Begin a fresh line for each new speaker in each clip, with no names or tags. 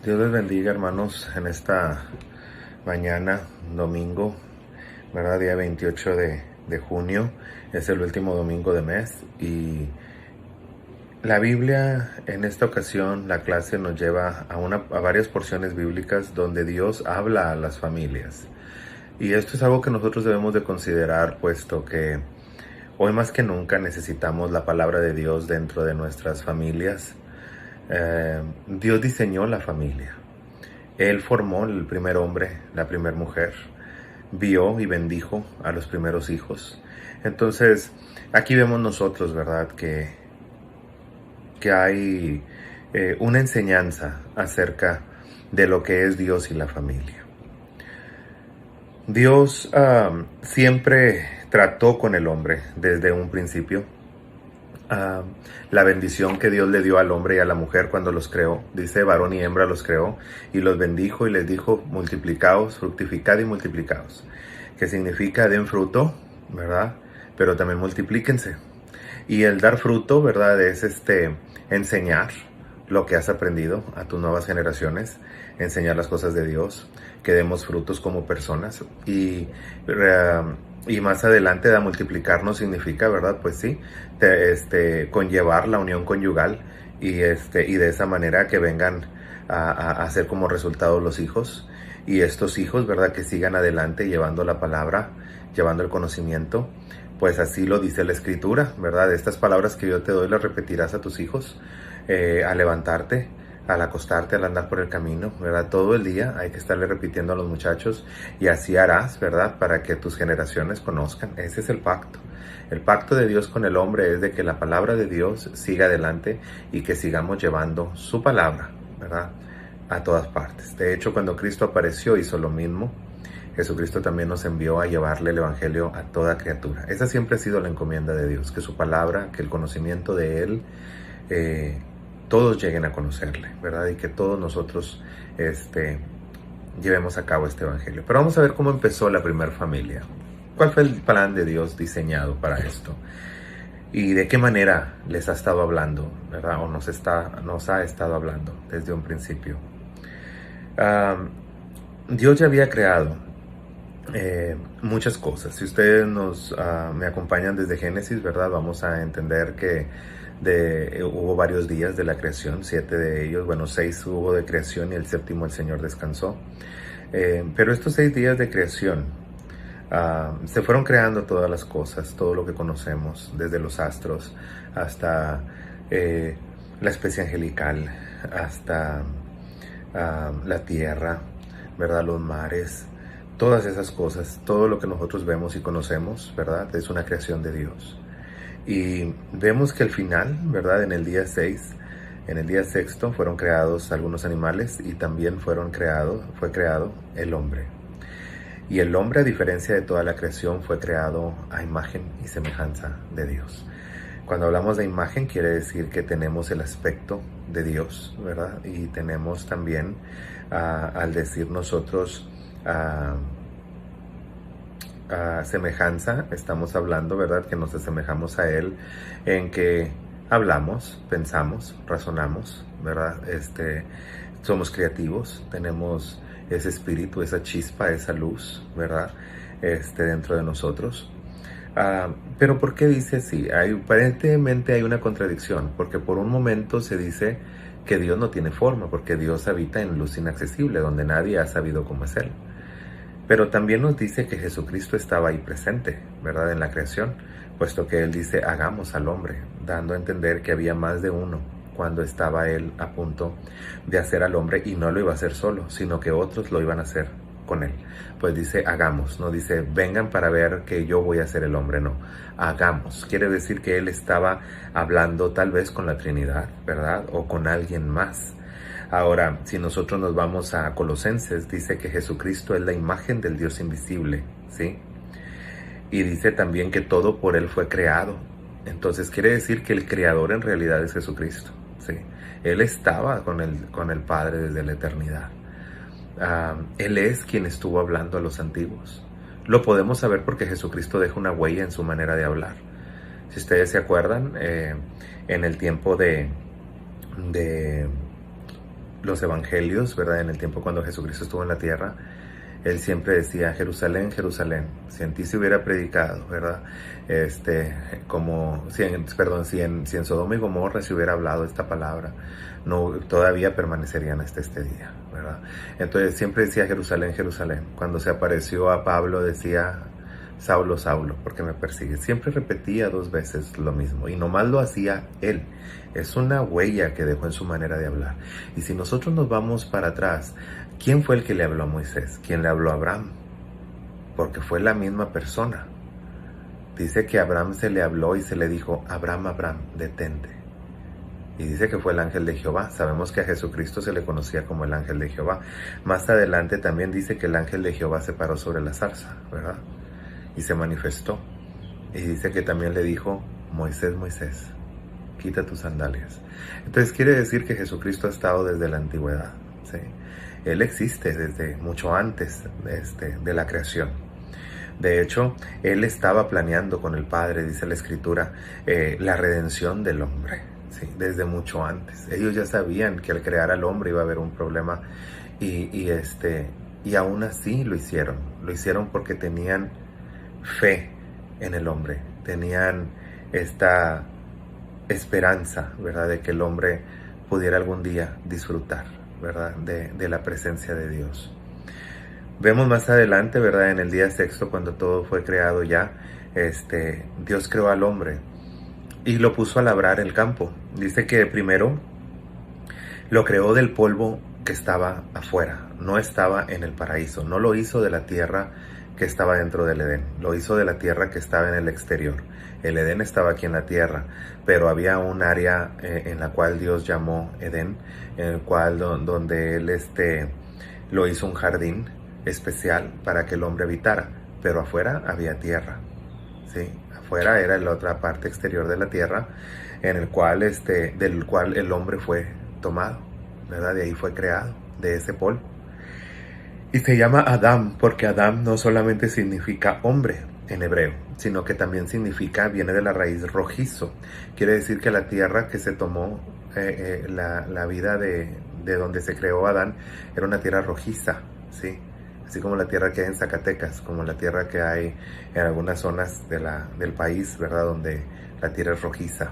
Dios les bendiga, hermanos, en esta mañana, domingo, ¿verdad? Día 28 de junio, es el último domingo de mes y la Biblia, en esta ocasión, la clase nos lleva a varias porciones bíblicas donde Dios habla a las familias. Y esto es algo que nosotros debemos de considerar, puesto que hoy más que nunca necesitamos la palabra de Dios dentro de nuestras familias. Dios diseñó la familia. Él formó el primer hombre, la primera mujer, vio y bendijo a los primeros hijos. Entonces, aquí vemos nosotros, ¿verdad? Que hay una enseñanza acerca de lo que es Dios y la familia. Dios siempre trató con el hombre desde un principio. La bendición que Dios le dio al hombre y a la mujer cuando los creó. Dice, varón y hembra los creó y los bendijo y les dijo, multiplicaos, fructificad y multiplicaos. Que significa den fruto, ¿verdad? Pero también multiplíquense. Y el dar fruto, ¿verdad? Es enseñar lo que has aprendido a tus nuevas generaciones, enseñar las cosas de Dios, que demos frutos como personas y más adelante da multiplicarnos significa, ¿verdad? Pues sí, conllevar la unión conyugal y de esa manera que vengan a ser como resultado los hijos y estos hijos, ¿verdad? Que sigan adelante llevando la palabra, llevando el conocimiento. Pues así lo dice la Escritura, ¿verdad? Estas palabras que yo te doy las repetirás a tus hijos al levantarte, al acostarte, al andar por el camino, ¿verdad? Todo el día hay que estarle repitiendo a los muchachos y así harás, ¿verdad? Para que tus generaciones conozcan. Ese es el pacto. El pacto de Dios con el hombre es de que la palabra de Dios siga adelante y que sigamos llevando su palabra, ¿verdad? A todas partes. De hecho, cuando Cristo apareció hizo lo mismo. Jesucristo también nos envió a llevarle el evangelio a toda criatura. Esa siempre ha sido la encomienda de Dios, que su palabra, que el conocimiento de Él, todos lleguen a conocerle, ¿verdad? Y que todos nosotros llevemos a cabo este evangelio. Pero vamos a ver cómo empezó la primera familia. ¿Cuál fue el plan de Dios diseñado para esto? Y de qué manera les ha estado hablando, ¿verdad? O nos ha estado hablando desde un principio. Dios ya había creado muchas cosas. Si ustedes me acompañan desde Génesis, ¿verdad? Vamos a entender que hubo varios días de la creación, 7 de ellos, bueno, 6 hubo de creación y el séptimo el Señor descansó. Pero estos 6 días de creación se fueron creando todas las cosas, todo lo que conocemos, desde los astros hasta la especie angelical, hasta la tierra, ¿verdad? Los mares, todas esas cosas, todo lo que nosotros vemos y conocemos, ¿verdad? Es una creación de Dios. Y vemos que al final, ¿verdad? En el día 6, en el día sexto, fueron creados algunos animales y también fue creado el hombre. Y el hombre, a diferencia de toda la creación, fue creado a imagen y semejanza de Dios. Cuando hablamos de imagen, quiere decir que tenemos el aspecto de Dios, ¿verdad? Y tenemos también, al decir nosotros, semejanza, estamos hablando, ¿verdad? Que nos asemejamos a Él en que hablamos, pensamos, razonamos, ¿verdad? Somos creativos, tenemos ese espíritu, esa chispa, esa luz, ¿verdad? Dentro de nosotros. Pero ¿por qué dice así? Aparentemente hay una contradicción, porque por un momento se dice que Dios no tiene forma, porque Dios habita en luz inaccesible, donde nadie ha sabido cómo es Él. Pero también nos dice que Jesucristo estaba ahí presente, ¿verdad? En la creación, puesto que Él dice, hagamos al hombre, dando a entender que había más de uno cuando estaba Él a punto de hacer al hombre y no lo iba a hacer solo, sino que otros lo iban a hacer con Él. Pues dice, hagamos, no dice, vengan para ver que yo voy a ser el hombre, no, hagamos. Quiere decir que Él estaba hablando tal vez con la Trinidad, ¿verdad? O con alguien más. Ahora, si nosotros nos vamos a Colosenses, dice que Jesucristo es la imagen del Dios invisible, ¿sí? Y dice también que todo por Él fue creado. Entonces quiere decir que el creador en realidad es Jesucristo, ¿sí? Él estaba con el Padre desde la eternidad. Él es quien estuvo hablando a los antiguos. Lo podemos saber porque Jesucristo deja una huella en su manera de hablar. Si ustedes se acuerdan, en el tiempo de los evangelios, ¿verdad? En el tiempo cuando Jesucristo estuvo en la tierra, él siempre decía: Jerusalén, Jerusalén, si en ti se hubiera predicado, ¿verdad? Como, si en Sodoma y Gomorra se hubiera hablado esta palabra, no, todavía permanecerían hasta este día, ¿verdad? Entonces siempre decía: Jerusalén, Jerusalén. Cuando se apareció a Pablo decía: Saulo, Saulo, porque me persigues. Siempre repetía 2 veces lo mismo, y nomás lo hacía él. Es una huella que dejó en su manera de hablar. Y si nosotros nos vamos para atrás, ¿quién fue el que le habló a Moisés? ¿Quién le habló a Abraham? Porque fue la misma persona. Dice que a Abraham se le habló y se le dijo: Abraham, Abraham, detente. Y dice que fue el ángel de Jehová. Sabemos que a Jesucristo se le conocía como el ángel de Jehová. Más adelante también dice que el ángel de Jehová se paró sobre la zarza, ¿verdad? Y se manifestó. Y dice que también le dijo: Moisés, Moisés, quita tus sandalias. Entonces quiere decir que Jesucristo ha estado desde la antigüedad, ¿sí? Él existe desde mucho antes de la creación. De hecho, Él estaba planeando con el Padre, dice la Escritura, la redención del hombre, ¿sí? Desde mucho antes. Ellos ya sabían que al crear al hombre iba a haber un problema, y aún así lo hicieron. Lo hicieron porque tenían fe en el hombre, tenían esta esperanza, ¿verdad?, de que el hombre pudiera algún día disfrutar, ¿verdad?, de la presencia de Dios. Vemos más adelante, ¿verdad?, en el día sexto, cuando todo fue creado ya, Dios creó al hombre y lo puso a labrar el campo. Dice que primero lo creó del polvo que estaba afuera, no estaba en el paraíso, no lo hizo de la tierra que estaba dentro del Edén, lo hizo de la tierra que estaba en el exterior. El Edén estaba aquí en la tierra, pero había un área en la cual Dios llamó Edén, en el cual donde Él lo hizo un jardín especial para que el hombre habitara, pero afuera había tierra, ¿sí? Afuera era la otra parte exterior de la tierra, en el cual del cual el hombre fue tomado, ¿verdad? De ahí fue creado, de ese polvo. Y se llama Adam porque Adam no solamente significa hombre en hebreo, sino que también viene de la raíz rojizo. Quiere decir que la tierra que se tomó, la vida de donde se creó Adán, era una tierra rojiza, ¿sí? Así como la tierra que hay en Zacatecas, como la tierra que hay en algunas zonas del país, ¿verdad?, donde la tierra es rojiza.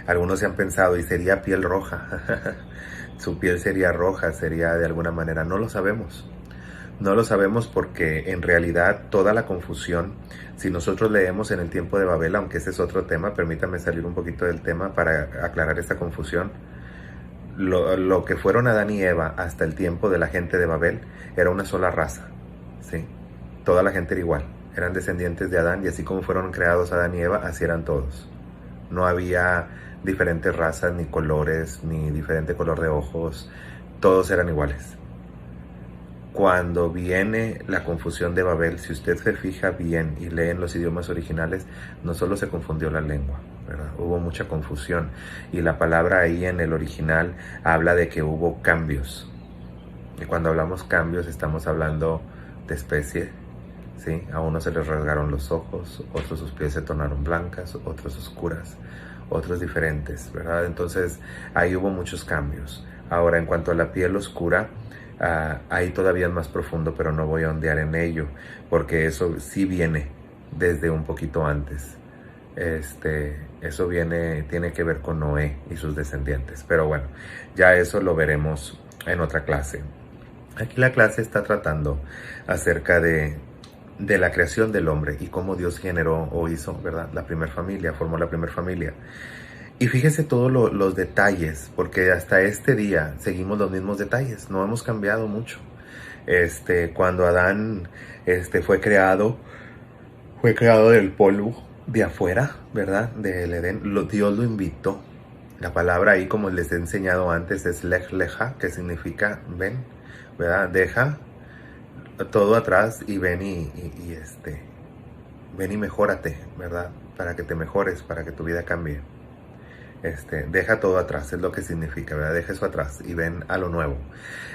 Algunos se han pensado: ¿y sería piel roja? Su piel sería roja, sería de alguna manera. No lo sabemos. No lo sabemos porque en realidad toda la confusión, si nosotros leemos en el tiempo de Babel, aunque ese es otro tema, permítame salir un poquito del tema para aclarar esta confusión. Lo que fueron Adán y Eva hasta el tiempo de la gente de Babel era una sola raza, ¿sí? Toda la gente era igual, eran descendientes de Adán, y así como fueron creados Adán y Eva, así eran todos. No había diferentes razas, ni colores, ni diferente color de ojos, todos eran iguales. Cuando viene la confusión de Babel, si usted se fija bien y lee en los idiomas originales, no solo se confundió la lengua, ¿verdad? Hubo mucha confusión, y la palabra ahí en el original habla de que hubo cambios. Y cuando hablamos cambios estamos hablando de especie, ¿sí? A unos se les rasgaron los ojos, otros sus pies se tornaron blancas, otros oscuras, otros diferentes, ¿verdad? Entonces ahí hubo muchos cambios. Ahora, en cuanto a la piel oscura, ahí todavía es más profundo, pero no voy a ondear en ello, porque eso sí viene desde un poquito antes. Eso tiene que ver con Noé y sus descendientes, pero bueno, ya eso lo veremos en otra clase. Aquí la clase está tratando acerca de la creación del hombre y cómo Dios generó o hizo, ¿verdad?, la primera familia, formó la primera familia. Y fíjese todos los detalles, porque hasta este día seguimos los mismos detalles, no hemos cambiado mucho. Cuando Adán fue creado del polvo de afuera, ¿verdad?, del Edén. Dios lo invitó. La palabra ahí, como les he enseñado antes, es lech lecha, que significa ven, ¿verdad? Deja todo atrás y ven ven y mejórate, ¿verdad? Para que te mejores, para que tu vida cambie. Deja todo atrás, es lo que significa, ¿verdad? Deja eso atrás y ven a lo nuevo.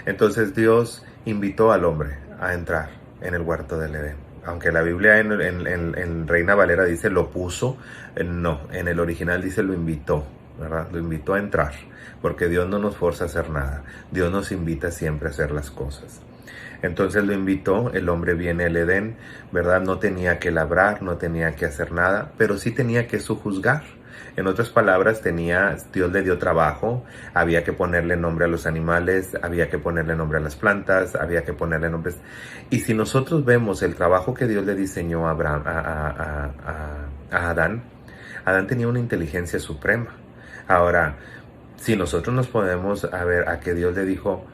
Entonces Dios invitó al hombre a entrar en el huerto del Edén. Aunque la Biblia en Reina Valera dice lo puso, no, en el original dice lo invitó, ¿verdad? Lo invitó a entrar, porque Dios no nos forza a hacer nada. Dios nos invita siempre a hacer las cosas. Entonces lo invitó, el hombre viene al Edén, ¿verdad? No tenía que labrar, no tenía que hacer nada, pero sí tenía que sojuzgar. En otras palabras, Dios le dio trabajo, había que ponerle nombre a los animales, había que ponerle nombre a las plantas, había que ponerle nombres. Y si nosotros vemos el trabajo que Dios le diseñó a Adán, Adán tenía una inteligencia suprema. Ahora, si nosotros nos podemos a ver a que Dios le dijo,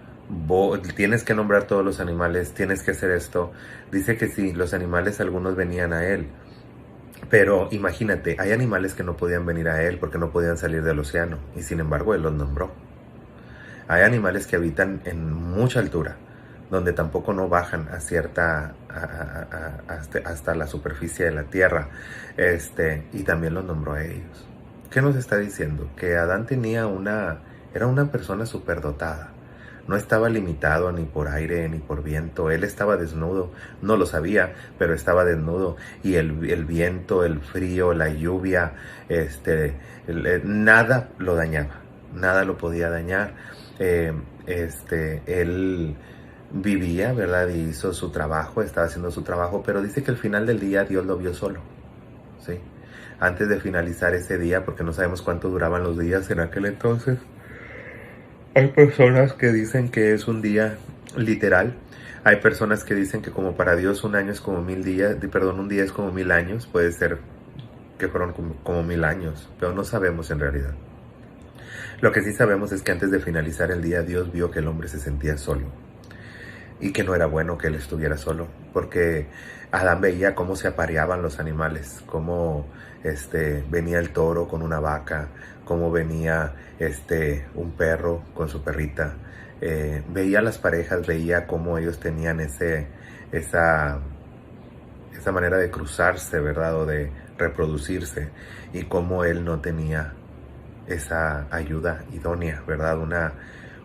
tienes que nombrar todos los animales, tienes que hacer esto, dice que sí, los animales algunos venían a él. Pero imagínate, hay animales que no podían venir a él porque no podían salir del océano y sin embargo él los nombró. Hay animales que habitan en mucha altura, donde tampoco no bajan a hasta la superficie de la tierra, y también los nombró a ellos. ¿Qué nos está diciendo? Que Adán era una persona superdotada. No estaba limitado ni por aire ni por viento. Él estaba desnudo. No lo sabía, pero estaba desnudo. Y el viento, el frío, la lluvia, nada lo dañaba. Nada lo podía dañar. Él vivía, ¿verdad? Y hizo su trabajo, estaba haciendo su trabajo. Pero dice que al final del día Dios lo vio solo. ¿Sí? Antes de finalizar ese día, porque no sabemos cuánto duraban los días en aquel entonces. Hay personas que dicen que es un día literal. Hay personas que dicen que como para Dios un año es como 1000 días, un día es como 1000 años. Puede ser que fueron como 1000 años, pero no sabemos en realidad. Lo que sí sabemos es que antes de finalizar el día, Dios vio que el hombre se sentía solo. Y que no era bueno que él estuviera solo, porque Adán veía cómo se apareaban los animales, cómo venía el toro con una vaca, cómo venía un perro con su perrita. Veía las parejas, veía cómo ellos tenían esa manera de cruzarse, ¿verdad? O de reproducirse, y cómo él no tenía esa ayuda idónea, ¿verdad?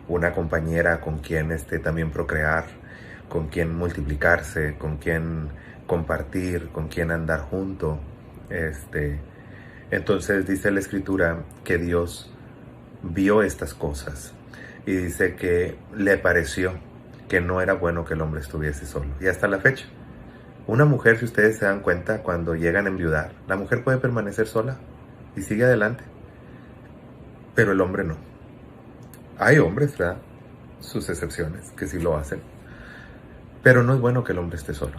Una compañera con quien también procrear, con quien multiplicarse, con quien compartir, con quien andar junto. Entonces dice la Escritura que Dios vio estas cosas y dice que le pareció que no era bueno que el hombre estuviese solo. Y hasta la fecha, una mujer, si ustedes se dan cuenta, cuando llegan a enviudar, la mujer puede permanecer sola y sigue adelante, pero el hombre no. Hay hombres, ¿verdad? Sus excepciones, que sí lo hacen. Pero no es bueno que el hombre esté solo.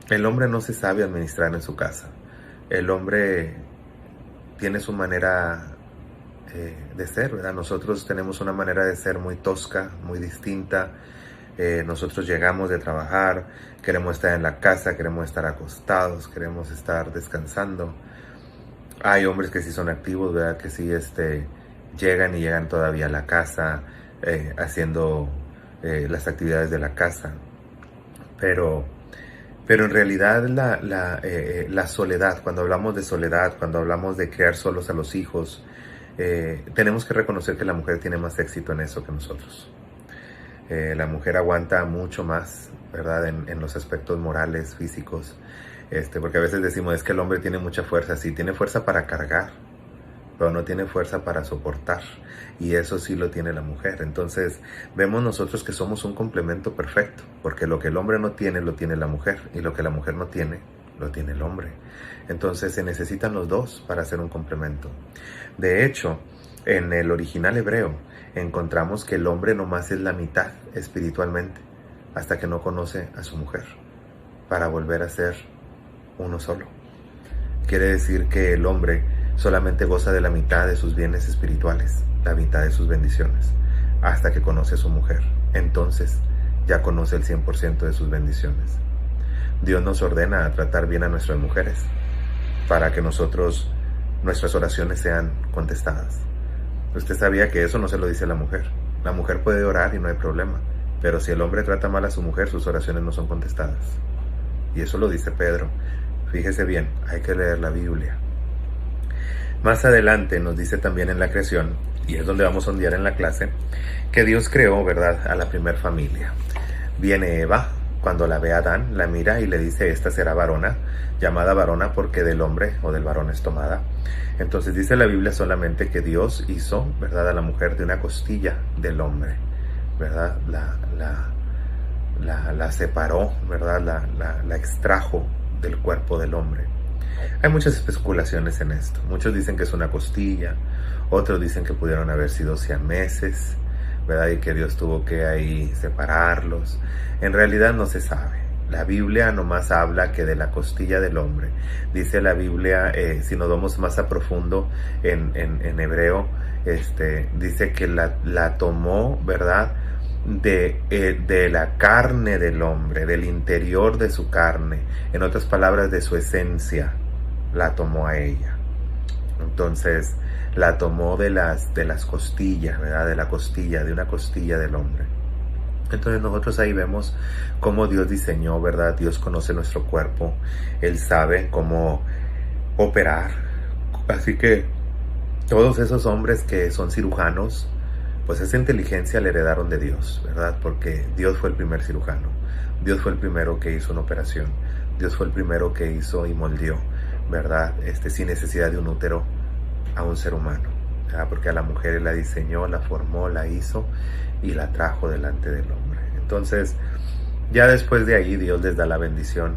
El hombre no se sabe administrar en su casa. El hombre tiene su manera de ser, ¿verdad? Nosotros tenemos una manera de ser muy tosca, muy distinta. Nosotros llegamos de trabajar, queremos estar en la casa, queremos estar acostados, queremos estar descansando. Hay hombres que sí son activos, ¿verdad? Que sí llegan todavía a la casa, haciendo las actividades de la casa. Pero en realidad la soledad, cuando hablamos de soledad, cuando hablamos de criar solos a los hijos, tenemos que reconocer que la mujer tiene más éxito en eso que nosotros. La mujer aguanta mucho más, ¿verdad? En los aspectos morales, físicos, porque a veces decimos, es que el hombre tiene mucha fuerza. Sí, tiene fuerza para cargar, pero no tiene fuerza para soportar, y eso sí lo tiene la mujer. Entonces vemos nosotros que somos un complemento perfecto, porque lo que el hombre no tiene, lo tiene la mujer, y lo que la mujer no tiene, lo tiene el hombre. Entonces se necesitan los dos para hacer un complemento. De hecho, en el original hebreo encontramos que el hombre nomás es la mitad espiritualmente, hasta que no conoce a su mujer, para volver a ser uno solo. Quiere decir que el hombre solamente goza de la mitad de sus bienes espirituales, la mitad de sus bendiciones, hasta que conoce a su mujer. Entonces ya conoce el 100% de sus bendiciones. Dios nos ordena a tratar bien a nuestras mujeres, para que nuestras oraciones sean contestadas. Usted sabía que eso no se lo dice la mujer. La mujer puede orar y no hay problema, pero si el hombre trata mal a su mujer, sus oraciones no son contestadas. Y eso lo dice Pedro. Fíjese bien, hay que leer la Biblia. Más adelante nos dice también en la creación, y es donde vamos a ondear en la clase, que Dios creó, ¿verdad?, a la primer familia. Viene Eva, Cuando la ve a Adán, la mira y le dice, esta será varona, llamada varona porque del hombre o del varón es tomada. Entonces dice la Biblia solamente que Dios hizo, ¿verdad?, a la mujer de una costilla del hombre, ¿verdad? La separó, ¿verdad? La extrajo del cuerpo del hombre. Hay muchas especulaciones en esto. Muchos dicen que es una costilla, otros dicen que pudieron haber sido siameses, ¿verdad? Y que Dios tuvo que ahí separarlos. En realidad no se sabe. La Biblia nomás habla que de la costilla del hombre. Dice la Biblia, si nos vamos más a profundo en hebreo, dice que la tomó, ¿verdad?, de la carne del hombre, del interior de su carne, en otras palabras, de su esencia, la tomó a ella. Entonces, la tomó de las costillas, ¿verdad? De una costilla del hombre. Entonces nosotros ahí vemos cómo Dios diseñó, ¿verdad? Dios conoce nuestro cuerpo, Él sabe cómo operar. Así que todos esos hombres que son cirujanos, pues esa inteligencia la heredaron de Dios, ¿verdad? Porque Dios fue el primer cirujano. Dios fue el primero que hizo una operación. Dios fue el primero que hizo y moldeó, ¿verdad? Sin necesidad de un útero a un ser humano, ¿verdad? Porque a la mujer Él la diseñó, la formó, la hizo y la trajo delante del hombre. Entonces, ya después de ahí Dios les da la bendición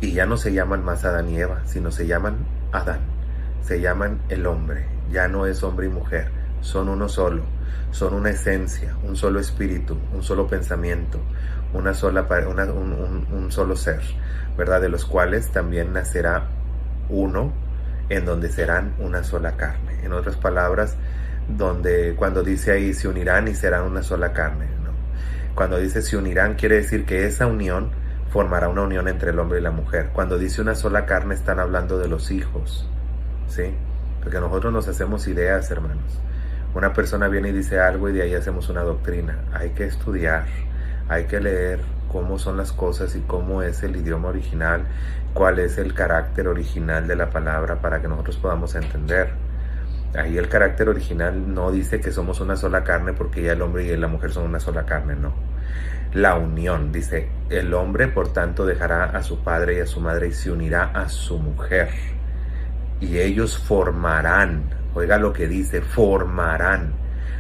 y ya no se llaman más Adán y Eva, sino se llaman Adán. Se llaman el hombre. Ya no es hombre y mujer, son uno solo. Son una esencia, un solo espíritu, un solo pensamiento, un solo ser, ¿verdad? De los cuales también nacerá uno, en donde serán una sola carne. En otras palabras, cuando dice ahí se unirán y serán una sola carne, ¿no? Cuando dice se unirán, quiere decir que esa unión formará una unión entre el hombre y la mujer. Cuando dice una sola carne, están hablando de los hijos, ¿sí? Porque nosotros nos hacemos ideas, hermanos. Una persona viene y dice algo y de ahí hacemos una doctrina. Hay que estudiar, hay que leer cómo son las cosas y cómo es el idioma original, cuál es el carácter original de la palabra para que nosotros podamos entender. Ahí el carácter original no dice que somos una sola carne porque ya el hombre y la mujer son una sola carne, no. La unión, dice, el hombre por tanto dejará a su padre y a su madre y se unirá a su mujer. Y ellos formarán. Oiga lo que dice, formarán.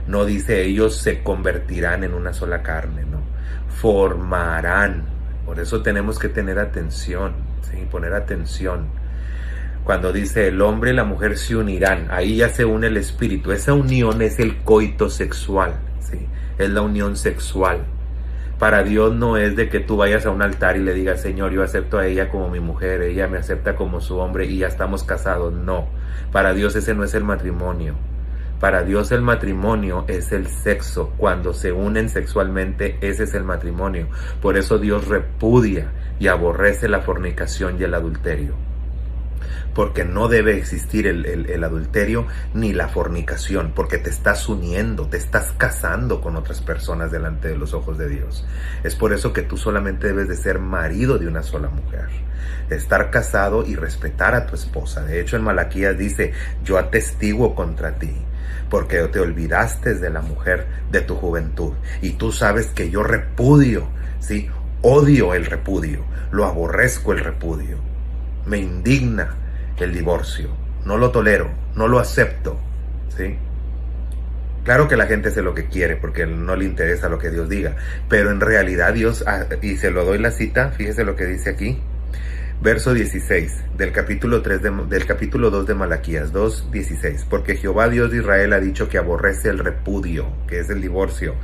No dice ellos se convertirán en una sola carne, no. Formarán. Por eso tenemos que tener atención, ¿sí? Poner atención. Cuando dice el hombre y la mujer se unirán, ahí ya se une el espíritu. Esa unión es el coito sexual, ¿sí? Es la unión sexual. Para Dios no es de que tú vayas a un altar y le digas, Señor, yo acepto a ella como mi mujer, ella me acepta como su hombre y ya estamos casados. No, para Dios ese no es el matrimonio. Para Dios el matrimonio es el sexo. Cuando se unen sexualmente, ese es el matrimonio. Por eso Dios repudia y aborrece la fornicación y el adulterio. Porque no debe existir el adulterio ni la fornicación, porque te estás uniendo, te estás casando con otras personas delante de los ojos de Dios. Es por eso que tú solamente debes de ser marido de una sola mujer, estar casado y respetar a tu esposa. De hecho, en Malaquías dice, yo atestiguo contra ti, porque te olvidaste de la mujer de tu juventud, y tú sabes que yo repudio, ¿sí? Odio el repudio, lo aborrezco el repudio, me indigna el divorcio, no lo tolero, no lo acepto, ¿sí? Claro que la gente hace lo que quiere porque no le interesa lo que Dios diga, pero en realidad Dios, y se lo doy la cita, fíjese lo que dice aquí, verso 16 del capítulo 2 de Malaquías 2:16, porque Jehová Dios de Israel ha dicho que aborrece el repudio, que es el divorcio,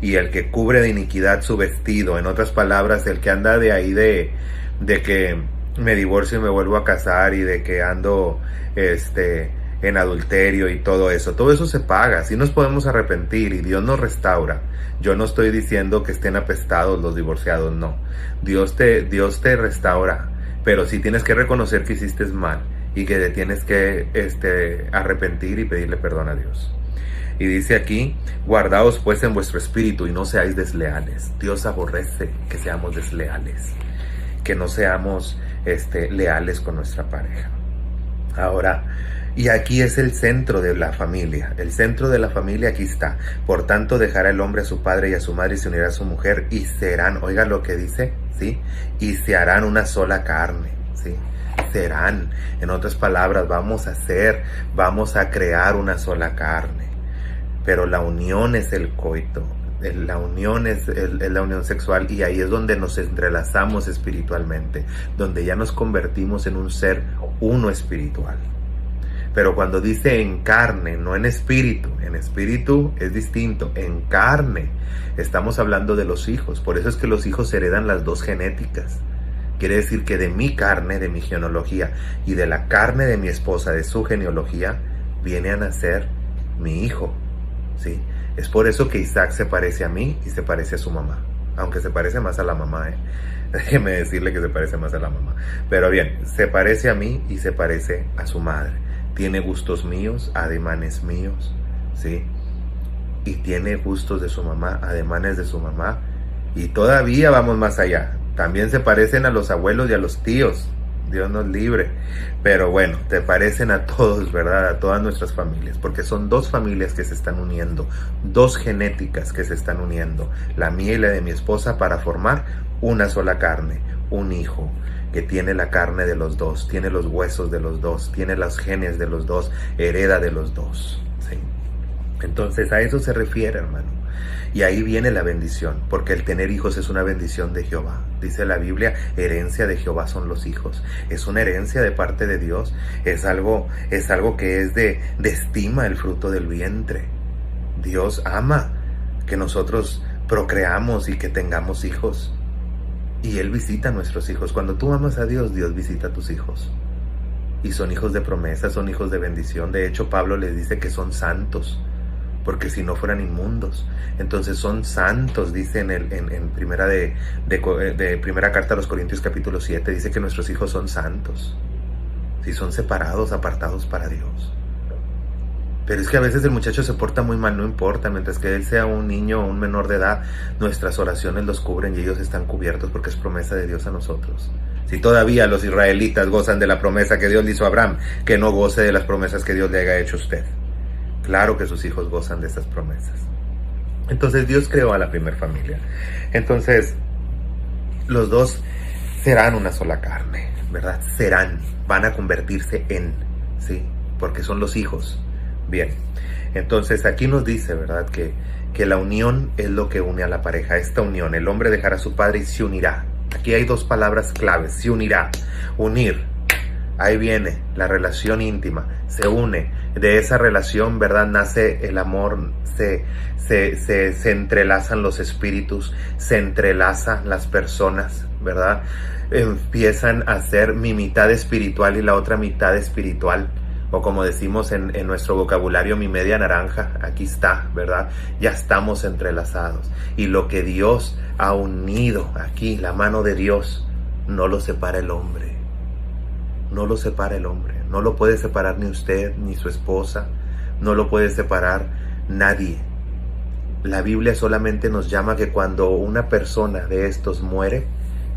y el que cubre de iniquidad su vestido, en otras palabras, el que anda de ahí de que me divorcio y me vuelvo a casar y de que ando en adulterio y todo eso se paga, sí nos podemos arrepentir y Dios nos restaura. Yo no estoy diciendo que estén apestados los divorciados, no. Dios te restaura, pero sí tienes que reconocer que hiciste mal y que te tienes que arrepentir y pedirle perdón a Dios. Y dice aquí, guardaos pues en vuestro espíritu y no seáis desleales. Dios aborrece que seamos desleales, que no seamos leales con nuestra pareja. Ahora, y aquí es el centro de la familia. El centro de la familia aquí está. Por tanto, dejará el hombre a su padre y a su madre y se unirá a su mujer y serán, oiga lo que dice, ¿sí? Y se harán una sola carne, ¿sí? Serán, en otras palabras, vamos a crear una sola carne. Pero la unión es el coito, la unión es la unión sexual, y ahí es donde nos entrelazamos espiritualmente, donde ya nos convertimos en un ser uno espiritual. Pero cuando dice en carne, no en espíritu es distinto, en carne, estamos hablando de los hijos. Por eso es que los hijos heredan las dos genéticas. Quiere decir que de mi carne, de mi genealogía, y de la carne de mi esposa, de su genealogía, viene a nacer mi hijo, ¿sí? Es por eso que Isaac se parece a mí y se parece a su mamá, aunque se parece más a la mamá, déjeme decirle que se parece más a la mamá. Pero bien, se parece a mí y se parece a su madre. Tiene gustos míos, ademanes míos, ¿sí? Y tiene gustos de su mamá, ademanes de su mamá. Y todavía vamos más allá. También se parecen a los abuelos y a los tíos. Dios nos libre. Pero bueno, te parecen a todos, ¿verdad? A todas nuestras familias. Porque son dos familias que se están uniendo. Dos genéticas que se están uniendo. La mía y la de mi esposa, para formar una sola carne. Un hijo que tiene la carne de los dos, tiene los huesos de los dos, tiene los genes de los dos, hereda de los dos, ¿sí? Entonces a eso se refiere, hermano. Y ahí viene la bendición, porque el tener hijos es una bendición de Jehová. Dice la Biblia, herencia de Jehová son los hijos. Es una herencia de parte de Dios, es algo que es de estima el fruto del vientre. Dios ama que nosotros procreamos y que tengamos hijos. Y Él visita a nuestros hijos. Cuando tú amas a Dios, Dios visita a tus hijos. Y son hijos de promesa, son hijos de bendición. De hecho, Pablo les dice que son santos, porque si no fueran inmundos. Entonces son santos, dice en primera carta a los Corintios capítulo 7, dice que nuestros hijos son santos. Si son separados, apartados para Dios. Pero es que a veces el muchacho se porta muy mal, no importa, mientras que él sea un niño o un menor de edad, nuestras oraciones los cubren y ellos están cubiertos porque es promesa de Dios a nosotros. Si todavía los israelitas gozan de la promesa que Dios le hizo a Abraham, que no goce de las promesas que Dios le haya hecho a usted. Claro que sus hijos gozan de esas promesas. Entonces Dios creó a la primera familia. Entonces los dos serán una sola carne, ¿verdad? Van a convertirse en, ¿sí? Porque son los hijos. Bien, entonces aquí nos dice, ¿verdad? Que la unión es lo que une a la pareja. Esta unión, el hombre dejará a su padre y se unirá. Aquí hay dos palabras claves, se unirá, unir. Ahí viene la relación íntima, se une. De esa relación, ¿verdad? Nace el amor, se entrelazan los espíritus, se entrelazan las personas, ¿verdad? Empiezan a ser mi mitad espiritual y la otra mitad espiritual. O como decimos en nuestro vocabulario, mi media naranja, aquí está, ¿verdad? Ya estamos entrelazados. Y lo que Dios ha unido aquí, la mano de Dios, no lo separa el hombre. No lo separa el hombre. No lo puede separar ni usted, ni su esposa. No lo puede separar nadie. La Biblia solamente nos llama que cuando una persona de estos muere,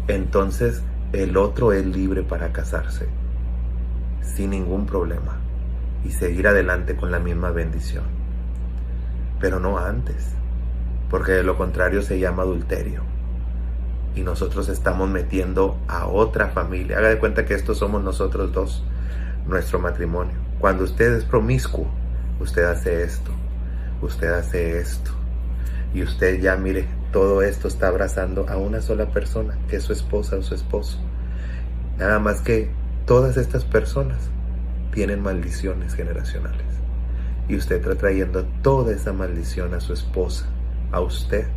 entonces el otro es libre para casarse. Sin ningún problema. Y seguir adelante con la misma bendición. Pero no antes. Porque de lo contrario se llama adulterio. Y nosotros estamos metiendo a otra familia. Haga de cuenta que estos somos nosotros dos. Nuestro matrimonio. Cuando usted es promiscuo, usted hace esto. Usted hace esto. Y usted ya mire, todo esto está abrazando a una sola persona, que es su esposa o su esposo. Nada más que todas estas personas tienen maldiciones generacionales. Y usted está trayendo toda esa maldición a su esposa, a usted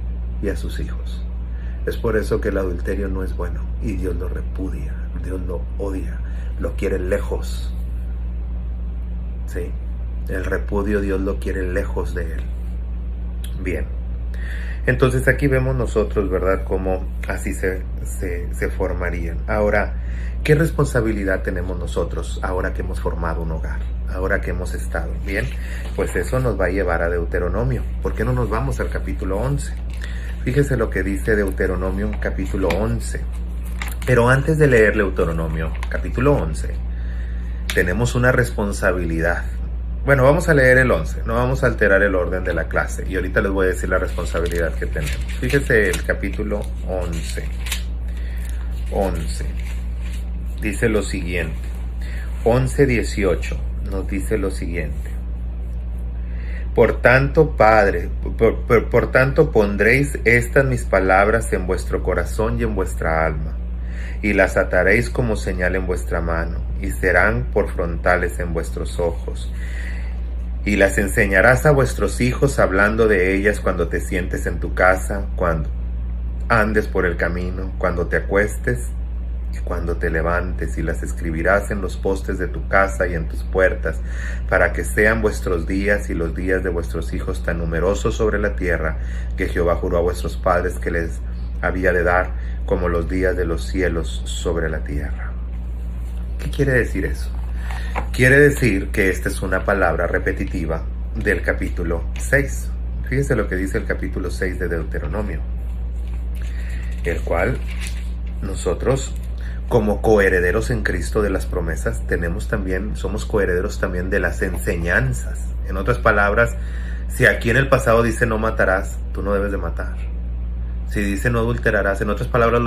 y a sus hijos. Es por eso que el adulterio no es bueno. Y Dios lo repudia, Dios lo odia, lo quiere lejos. ¿Sí? El repudio Dios lo quiere lejos de él. Bien. Entonces aquí vemos nosotros, ¿verdad?, cómo así se formarían. Ahora, ¿qué responsabilidad tenemos nosotros ahora que hemos formado un hogar? Ahora que hemos estado, bien, pues eso nos va a llevar a Deuteronomio. ¿Por qué no nos vamos al capítulo 11? Fíjese lo que dice Deuteronomio capítulo 11. Pero antes de leer Deuteronomio capítulo 11, tenemos una responsabilidad. Bueno, vamos a leer el 11, no vamos a alterar el orden de la clase. Y ahorita les voy a decir la responsabilidad que tenemos. Fíjese el capítulo 11. 11 dice lo siguiente. 11:18 nos dice lo siguiente. Por tanto, Padre, por tanto pondréis estas mis palabras en vuestro corazón y en vuestra alma, y las ataréis como señal en vuestra mano, y serán por frontales en vuestros ojos. Y las enseñarás a vuestros hijos, hablando de ellas cuando te sientes en tu casa, cuando andes por el camino, cuando te acuestes y cuando te levantes, y las escribirás en los postes de tu casa y en tus puertas, para que sean vuestros días y los días de vuestros hijos tan numerosos sobre la tierra, que Jehová juró a vuestros padres que les había de dar, como los días de los cielos sobre la tierra. ¿Qué quiere decir eso? Quiere decir que esta es una palabra repetitiva del capítulo 6. Fíjese lo que dice el capítulo 6 de Deuteronomio, el cual nosotros, como coherederos en Cristo de las promesas, somos coherederos también de las enseñanzas. En otras palabras, si aquí en el pasado dice no matarás, tú no debes de matar. Si dice no adulterarás, en otras palabras,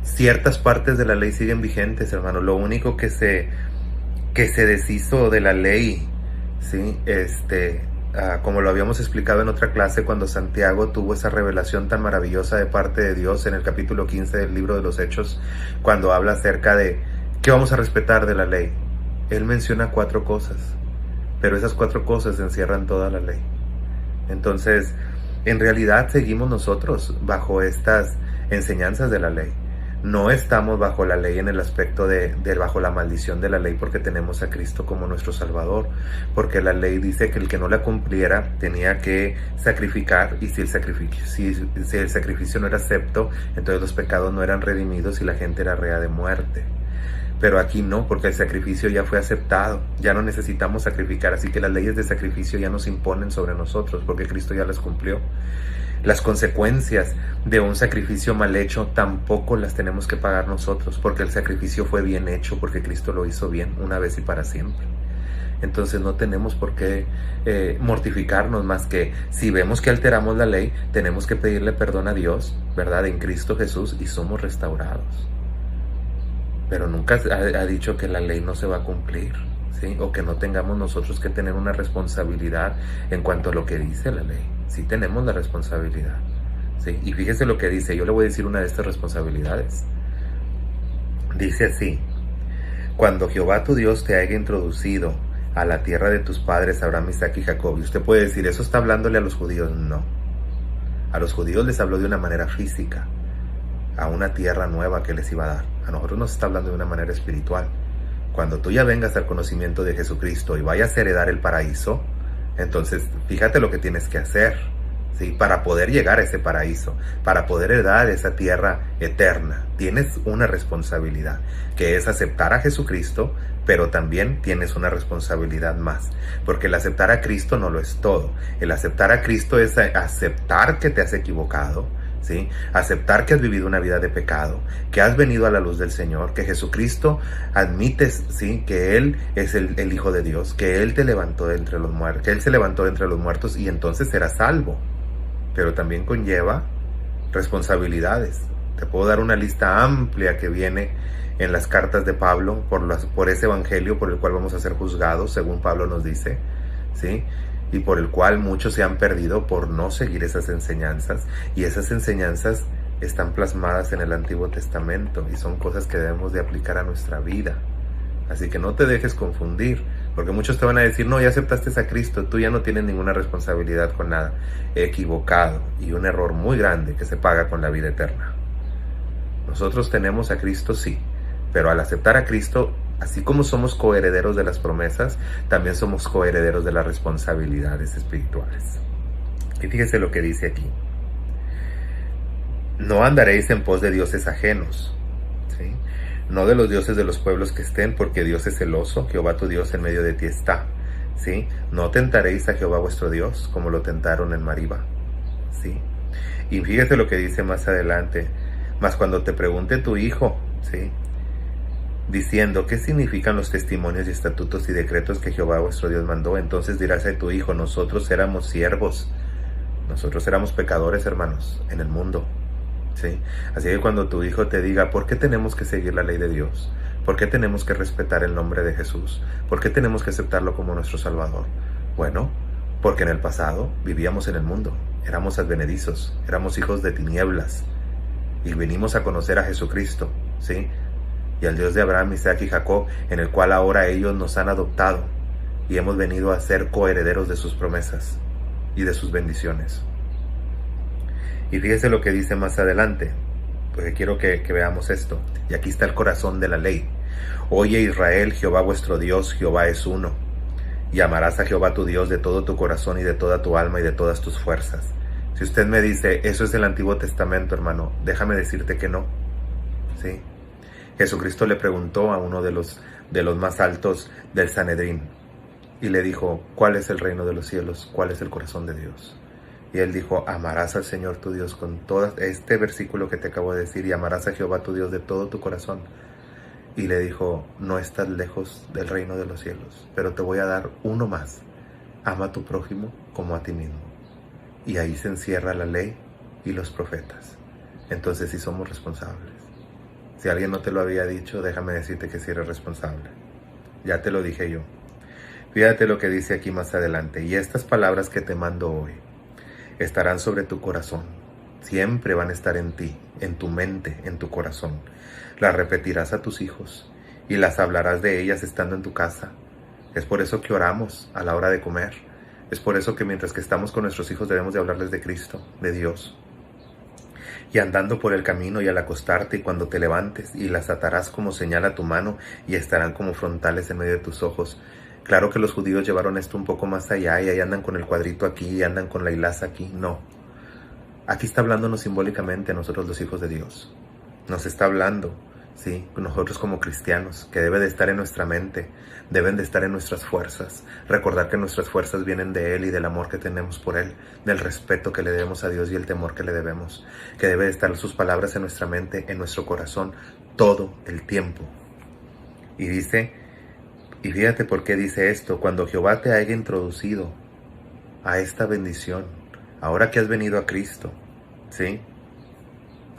ciertas partes de la ley siguen vigentes, hermano. Lo único que se deshizo de la ley, ¿sí? Como lo habíamos explicado en otra clase, cuando Santiago tuvo esa revelación tan maravillosa de parte de Dios en el capítulo 15 del libro de los Hechos, cuando habla acerca de qué vamos a respetar de la ley. Él menciona 4 cosas, pero esas 4 cosas encierran toda la ley. Entonces, en realidad seguimos nosotros bajo estas enseñanzas de la ley. No estamos bajo la ley en el aspecto de bajo la maldición de la ley, porque tenemos a Cristo como nuestro Salvador, porque la ley dice que el que no la cumpliera tenía que sacrificar, y si el sacrificio no era acepto, entonces los pecados no eran redimidos y la gente era rea de muerte. Pero aquí no, porque el sacrificio ya fue aceptado, ya no necesitamos sacrificar, así que las leyes de sacrificio ya nos imponen sobre nosotros, porque Cristo ya las cumplió. Las consecuencias de un sacrificio mal hecho tampoco las tenemos que pagar nosotros, porque el sacrificio fue bien hecho, porque Cristo lo hizo bien una vez y para siempre. Entonces no tenemos por qué mortificarnos, más que si vemos que alteramos la ley, tenemos que pedirle perdón a Dios, ¿verdad? En Cristo Jesús, y somos restaurados. Pero nunca ha dicho que la ley no se va a cumplir, ¿sí? O que no tengamos nosotros que tener una responsabilidad en cuanto a lo que dice la ley. Sí tenemos la responsabilidad, ¿sí? Y fíjese lo que dice. Yo le voy a decir una de estas responsabilidades. Dice así: cuando Jehová tu Dios te haya introducido a la tierra de tus padres Abraham, Isaac y Jacob. Y usted puede decir, ¿eso está hablándole a los judíos? No. A los judíos les habló de una manera física, a una tierra nueva que les iba a dar. A nosotros nos está hablando de una manera espiritual. Cuando tú ya vengas al conocimiento de Jesucristo y vayas a heredar el paraíso, entonces fíjate lo que tienes que hacer, ¿sí? Para poder llegar a ese paraíso, para poder heredar esa tierra eterna. Tienes una responsabilidad, que es aceptar a Jesucristo, pero también tienes una responsabilidad más, porque el aceptar a Cristo no lo es todo. El aceptar a Cristo es aceptar que te has equivocado, ¿sí? Aceptar que has vivido una vida de pecado, que has venido a la luz del Señor, que Jesucristo admites, ¿sí? Que Él es el Hijo de Dios, que Él te levantó de entre los muertos, que Él se levantó de entre los muertos, y entonces serás salvo. Pero también conlleva responsabilidades. Te puedo dar una lista amplia que viene en las cartas de Pablo por ese evangelio por el cual vamos a ser juzgados, según Pablo nos dice, ¿sí? Y por el cual muchos se han perdido por no seguir esas enseñanzas, y esas enseñanzas están plasmadas en el Antiguo Testamento y son cosas que debemos de aplicar a nuestra vida. Así que no te dejes confundir, porque muchos te van a decir, no, ya aceptaste a Cristo, tú ya no tienes ninguna responsabilidad con nada. Equivocado, y un error muy grande que se paga con la vida eterna. Nosotros tenemos a Cristo, sí, pero al aceptar a Cristo, así como somos coherederos de las promesas, también somos coherederos de las responsabilidades espirituales. Y fíjese lo que dice aquí: no andaréis en pos de dioses ajenos, ¿sí? No de los dioses de los pueblos que estén, porque Dios es celoso, Jehová tu Dios en medio de ti está, ¿sí? No tentaréis a Jehová vuestro Dios, como lo tentaron en Mariba, ¿sí? Y fíjese lo que dice más adelante: mas cuando te pregunte tu hijo, ¿sí? Diciendo, ¿qué significan los testimonios y estatutos y decretos que Jehová vuestro Dios mandó? Entonces dirás a tu hijo, nosotros éramos siervos, nosotros éramos pecadores, hermanos, en el mundo, ¿sí? Así que cuando tu hijo te diga, ¿por qué tenemos que seguir la ley de Dios? ¿Por qué tenemos que respetar el nombre de Jesús? ¿Por qué tenemos que aceptarlo como nuestro Salvador? Bueno, porque en el pasado vivíamos en el mundo, éramos advenedizos, éramos hijos de tinieblas y venimos a conocer a Jesucristo, ¿sí? Y al Dios de Abraham, Isaac y Jacob, en el cual ahora ellos nos han adoptado y hemos venido a ser coherederos de sus promesas y de sus bendiciones. Y fíjese lo que dice más adelante, porque quiero que veamos esto. Y aquí está el corazón de la ley. Oye Israel, Jehová vuestro Dios, Jehová es uno. Y amarás a Jehová tu Dios de todo tu corazón y de toda tu alma y de todas tus fuerzas. Si usted me dice, eso es el Antiguo Testamento, hermano, déjame decirte que no. ¿Sí? Jesucristo le preguntó a uno de los más altos del Sanedrín y le dijo, ¿cuál es el reino de los cielos? ¿Cuál es el corazón de Dios? Y él dijo, amarás al Señor tu Dios con todo este versículo que te acabo de decir, y amarás a Jehová tu Dios de todo tu corazón. Y le dijo, no estás lejos del reino de los cielos, pero te voy a dar uno más. Ama a tu prójimo como a ti mismo. Y ahí se encierra la ley y los profetas. Entonces sí somos responsables. Si alguien no te lo había dicho, déjame decirte que sí eres responsable. Ya te lo dije yo. Fíjate lo que dice aquí más adelante. Y estas palabras que te mando hoy estarán sobre tu corazón. Siempre van a estar en ti, en tu mente, en tu corazón. Las repetirás a tus hijos y las hablarás de ellas estando en tu casa. Es por eso que oramos a la hora de comer. Es por eso que mientras que estamos con nuestros hijos debemos de hablarles de Cristo, de Dios. Y andando por el camino y al acostarte y cuando te levantes, y las atarás como señal a tu mano y estarán como frontales en medio de tus ojos. Claro que los judíos llevaron esto un poco más allá y ahí andan con el cuadrito aquí y andan con la hilaza aquí. No. Aquí está hablándonos simbólicamente a nosotros los hijos de Dios. Nos está hablando, ¿sí? Nosotros como cristianos, que debe de estar en nuestra mente, deben de estar en nuestras fuerzas. Recordar que nuestras fuerzas vienen de Él y del amor que tenemos por Él, del respeto que le debemos a Dios y el temor que le debemos. Que debe de estar sus palabras en nuestra mente, en nuestro corazón, todo el tiempo. Y dice, y fíjate por qué dice esto, cuando Jehová te haya introducido a esta bendición, ahora que has venido a Cristo, ¿sí?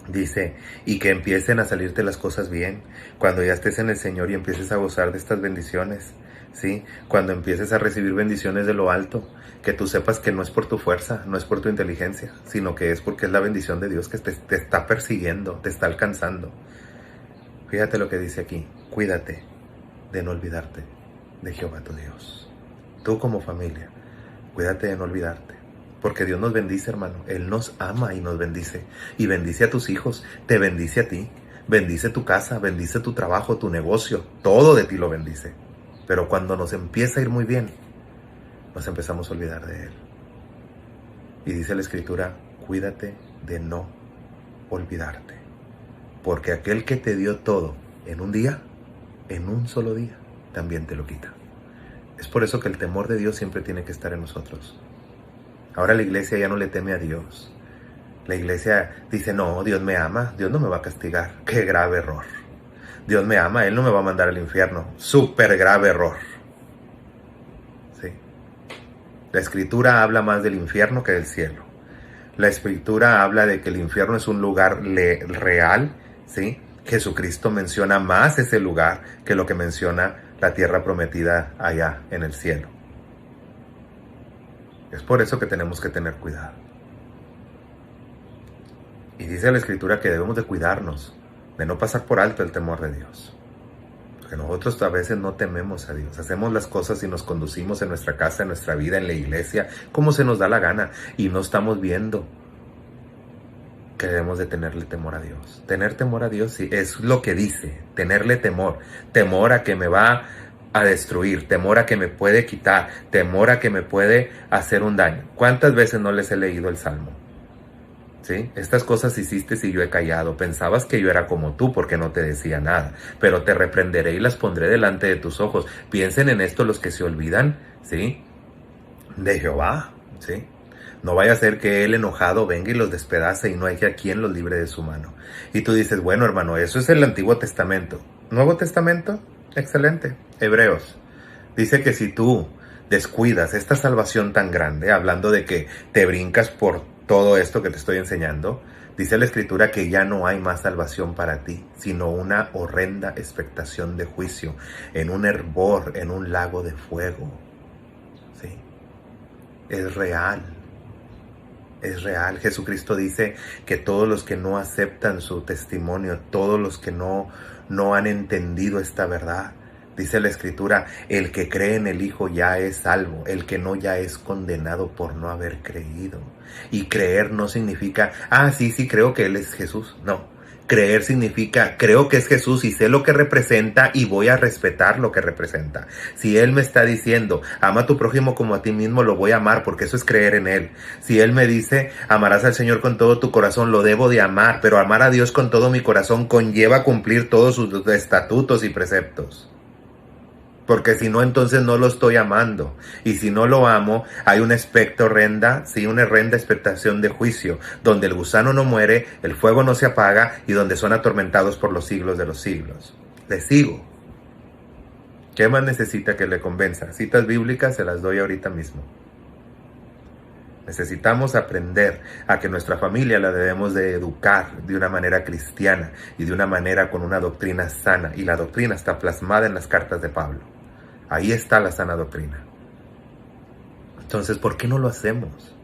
Dice, y que empiecen a salirte las cosas bien, cuando ya estés en el Señor y empieces a gozar de estas bendiciones, ¿sí? Cuando empieces a recibir bendiciones de lo alto, que tú sepas que no es por tu fuerza, no es por tu inteligencia, sino que es porque es la bendición de Dios que te está persiguiendo, te está alcanzando. Fíjate lo que dice aquí, cuídate de no olvidarte de Jehová tu Dios. Tú como familia, cuídate de no olvidarte. Porque Dios nos bendice, hermano. Él nos ama y nos bendice. Y bendice a tus hijos, te bendice a ti. Bendice tu casa, bendice tu trabajo, tu negocio. Todo de ti lo bendice. Pero cuando nos empieza a ir muy bien, nos empezamos a olvidar de Él. Y dice la Escritura, cuídate de no olvidarte. Porque aquel que te dio todo en un día, en un solo día, también te lo quita. Es por eso que el temor de Dios siempre tiene que estar en nosotros. Ahora la iglesia ya no le teme a Dios. La iglesia dice, no, Dios me ama, Dios no me va a castigar. ¡Qué grave error! Dios me ama, Él no me va a mandar al infierno. ¡Súper grave error! ¿Sí? La Escritura habla más del infierno que del cielo. La Escritura habla de que el infierno es un lugar real, ¿sí? Jesucristo menciona más ese lugar que lo que menciona la tierra prometida allá en el cielo. Es por eso que tenemos que tener cuidado. Y dice la Escritura que debemos de cuidarnos, de no pasar por alto el temor de Dios. Porque nosotros a veces no tememos a Dios. Hacemos las cosas y nos conducimos en nuestra casa, en nuestra vida, en la iglesia, como se nos da la gana. Y no estamos viendo que debemos de tenerle temor a Dios. Tener temor a Dios sí, es lo que dice, tenerle temor. Temor a que me va a destruir, temor a que me puede quitar, temor a que me puede hacer un daño. ¿Cuántas veces no les he leído el Salmo? ¿Sí? Estas cosas hiciste y yo he callado. Pensabas que yo era como tú porque no te decía nada, pero te reprenderé y las pondré delante de tus ojos. Piensen en esto los que se olvidan, ¿sí? De Jehová, ¿sí? No vaya a ser que Él enojado venga y los despedace y no haya quien los libre de su mano. Y tú dices, bueno hermano, eso es el Antiguo Testamento. ¿Nuevo Testamento? Excelente. Hebreos dice que si tú descuidas esta salvación tan grande, hablando de que te brincas por todo esto que te estoy enseñando, dice la Escritura que ya no hay más salvación para ti, sino una horrenda expectación de juicio, en un hervor, en un lago de fuego. ¿Sí? Es real. Es real. Jesucristo dice que todos los que no aceptan su testimonio, todos los que no han entendido esta verdad, dice la Escritura, el que cree en el Hijo ya es salvo, el que no ya es condenado por no haber creído. Y creer no significa, sí, creo que Él es Jesús. No. Creer significa, creo que es Jesús y sé lo que representa y voy a respetar lo que representa. Si Él me está diciendo, ama a tu prójimo como a ti mismo, lo voy a amar porque eso es creer en Él. Si Él me dice, amarás al Señor con todo tu corazón, lo debo de amar, pero amar a Dios con todo mi corazón conlleva cumplir todos sus estatutos y preceptos. Porque si no, entonces no lo estoy amando. Y si no lo amo, hay una horrenda, sí, una horrenda expectación de juicio, donde el gusano no muere, el fuego no se apaga y donde son atormentados por los siglos de los siglos. Le sigo. ¿Qué más necesita que le convenza? Citas bíblicas se las doy ahorita mismo. Necesitamos aprender a que nuestra familia la debemos de educar de una manera cristiana y de una manera con una doctrina sana. Y la doctrina está plasmada en las cartas de Pablo. Ahí está la sana doctrina. Entonces, ¿por qué no lo hacemos?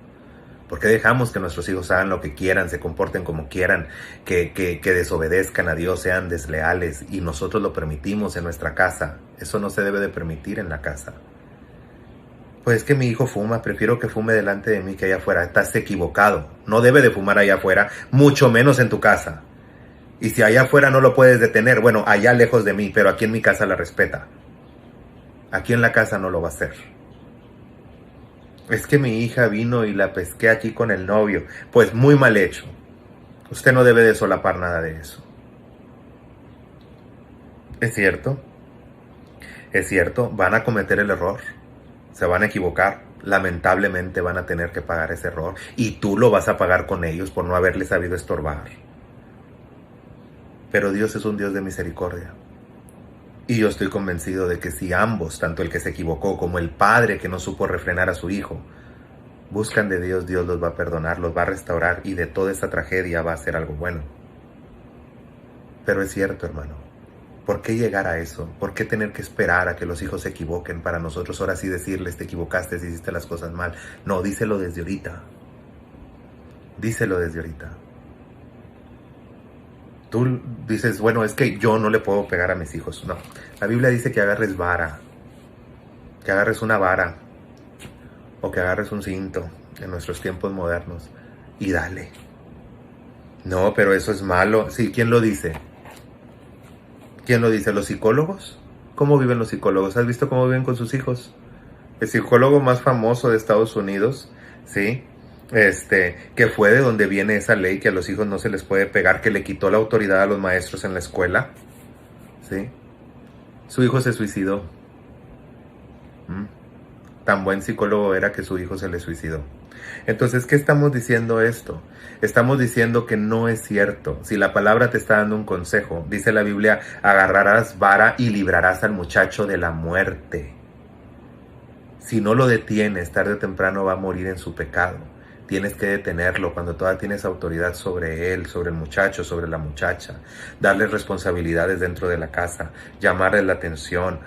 ¿Por qué dejamos que nuestros hijos hagan lo que quieran, se comporten como quieran, que desobedezcan a Dios, sean desleales y nosotros lo permitimos en nuestra casa? Eso no se debe de permitir en la casa. Pues es que mi hijo fuma, prefiero que fume delante de mí que allá afuera. Estás equivocado. No debe de fumar allá afuera, mucho menos en tu casa. Y si allá afuera no lo puedes detener, bueno, allá lejos de mí, pero aquí en mi casa la respeta. Aquí en la casa no lo va a hacer. Es que mi hija vino y la pesqué aquí con el novio. Pues muy mal hecho. Usted no debe de solapar nada de eso. Es cierto, van a cometer el error. Se van a equivocar. Lamentablemente van a tener que pagar ese error. Y tú lo vas a pagar con ellos por no haberles sabido estorbar. Pero Dios es un Dios de misericordia. Y yo estoy convencido de que si ambos, tanto el que se equivocó como el padre que no supo refrenar a su hijo, buscan de Dios, Dios los va a perdonar, los va a restaurar y de toda esa tragedia va a ser algo bueno. Pero es cierto, hermano. ¿Por qué llegar a eso? ¿Por qué tener que esperar a que los hijos se equivoquen para nosotros ahora sí decirles te equivocaste, hiciste las cosas mal? No, díselo desde ahorita. Díselo desde ahorita. Tú dices, bueno, es que yo no le puedo pegar a mis hijos. No, la Biblia dice que agarres vara, que agarres una vara o que agarres un cinto en nuestros tiempos modernos y dale. No, pero eso es malo. Sí, ¿quién lo dice? ¿Quién lo dice? ¿Los psicólogos? ¿Cómo viven los psicólogos? ¿Has visto cómo viven con sus hijos? El psicólogo más famoso de Estados Unidos, ¿sí? Que fue de donde viene esa ley que a los hijos no se les puede pegar, que le quitó la autoridad a los maestros en la escuela, ¿sí? Su hijo se suicidó. Tan buen psicólogo era que su hijo se le suicidó. Entonces, ¿qué estamos diciendo esto? Estamos diciendo que no es cierto. Si la palabra te está dando un consejo, dice la Biblia, agarrarás vara y librarás al muchacho de la muerte. Si no lo detienes, tarde o temprano va a morir en su pecado. Tienes que detenerlo cuando todavía tienes autoridad sobre él, sobre el muchacho, sobre la muchacha. Darles responsabilidades dentro de la casa, llamarles la atención,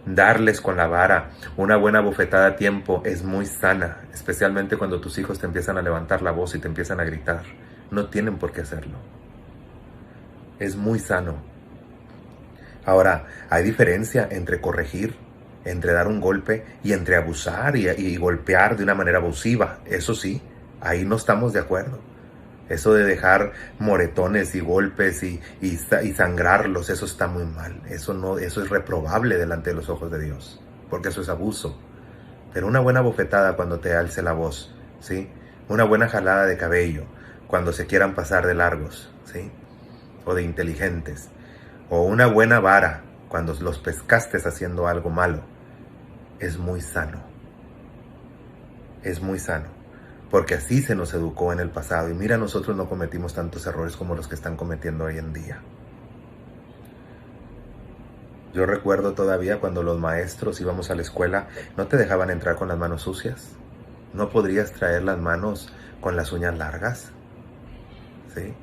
darles con la vara. Una buena bofetada a tiempo es muy sana, especialmente cuando tus hijos te empiezan a levantar la voz y te empiezan a gritar. No tienen por qué hacerlo. Es muy sano. Ahora, hay diferencia entre corregir, entre dar un golpe y entre abusar y golpear de una manera abusiva. Eso sí, ahí no estamos de acuerdo. Eso de dejar moretones y golpes y sangrarlos, eso está muy mal. Eso es reprobable delante de los ojos de Dios, porque eso es abuso. Pero una buena bofetada cuando te alce la voz, ¿sí? Una buena jalada de cabello cuando se quieran pasar de largos, ¿sí? O de inteligentes. O una buena vara cuando los pescaste haciendo algo malo. Es muy sano. Es muy sano. Porque así se nos educó en el pasado. Y mira, nosotros no cometimos tantos errores como los que están cometiendo hoy en día. Yo recuerdo todavía cuando los maestros íbamos a la escuela, no te dejaban entrar con las manos sucias. ¿No podrías traer las manos con las uñas largas? ¿Sí?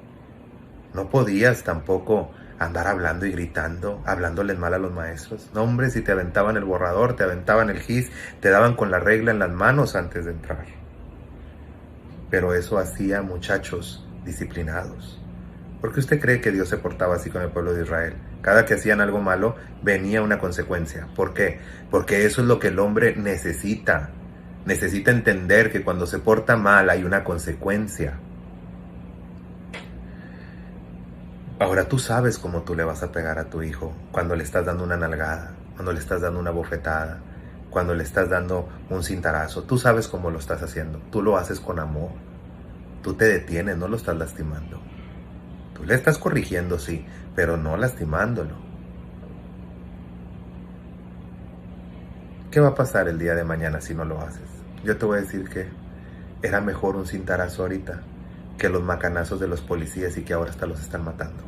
¿No podías tampoco andar hablando y gritando, hablándoles mal a los maestros? No, hombre, si te aventaban el borrador, te aventaban el gis, te daban con la regla en las manos antes de entrar. Pero eso hacía muchachos disciplinados. ¿Por qué usted cree que Dios se portaba así con el pueblo de Israel? Cada que hacían algo malo, venía una consecuencia. ¿Por qué? Porque eso es lo que el hombre necesita. Necesita entender que cuando se porta mal hay una consecuencia. Ahora tú sabes cómo tú le vas a pegar a tu hijo cuando le estás dando una nalgada, cuando le estás dando una bofetada, cuando le estás dando un cintarazo. Tú sabes cómo lo estás haciendo. Tú lo haces con amor. Tú te detienes, no lo estás lastimando. Tú le estás corrigiendo, sí, pero no lastimándolo. ¿Qué va a pasar el día de mañana si no lo haces? Yo te voy a decir que era mejor un cintarazo ahorita que los macanazos de los policías y que ahora hasta los están matando.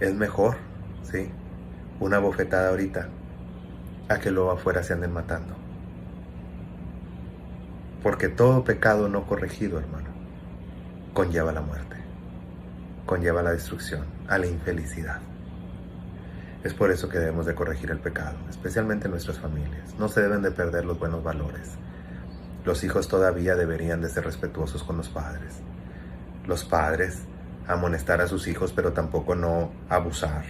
Es mejor, ¿sí?, una bofetada ahorita a que luego afuera se anden matando. Porque todo pecado no corregido, hermano, conlleva la muerte, conlleva la destrucción, a la infelicidad. Es por eso que debemos de corregir el pecado, especialmente en nuestras familias. No se deben de perder los buenos valores. Los hijos todavía deberían de ser respetuosos con los padres. Los padres amonestar a sus hijos, pero tampoco no abusar.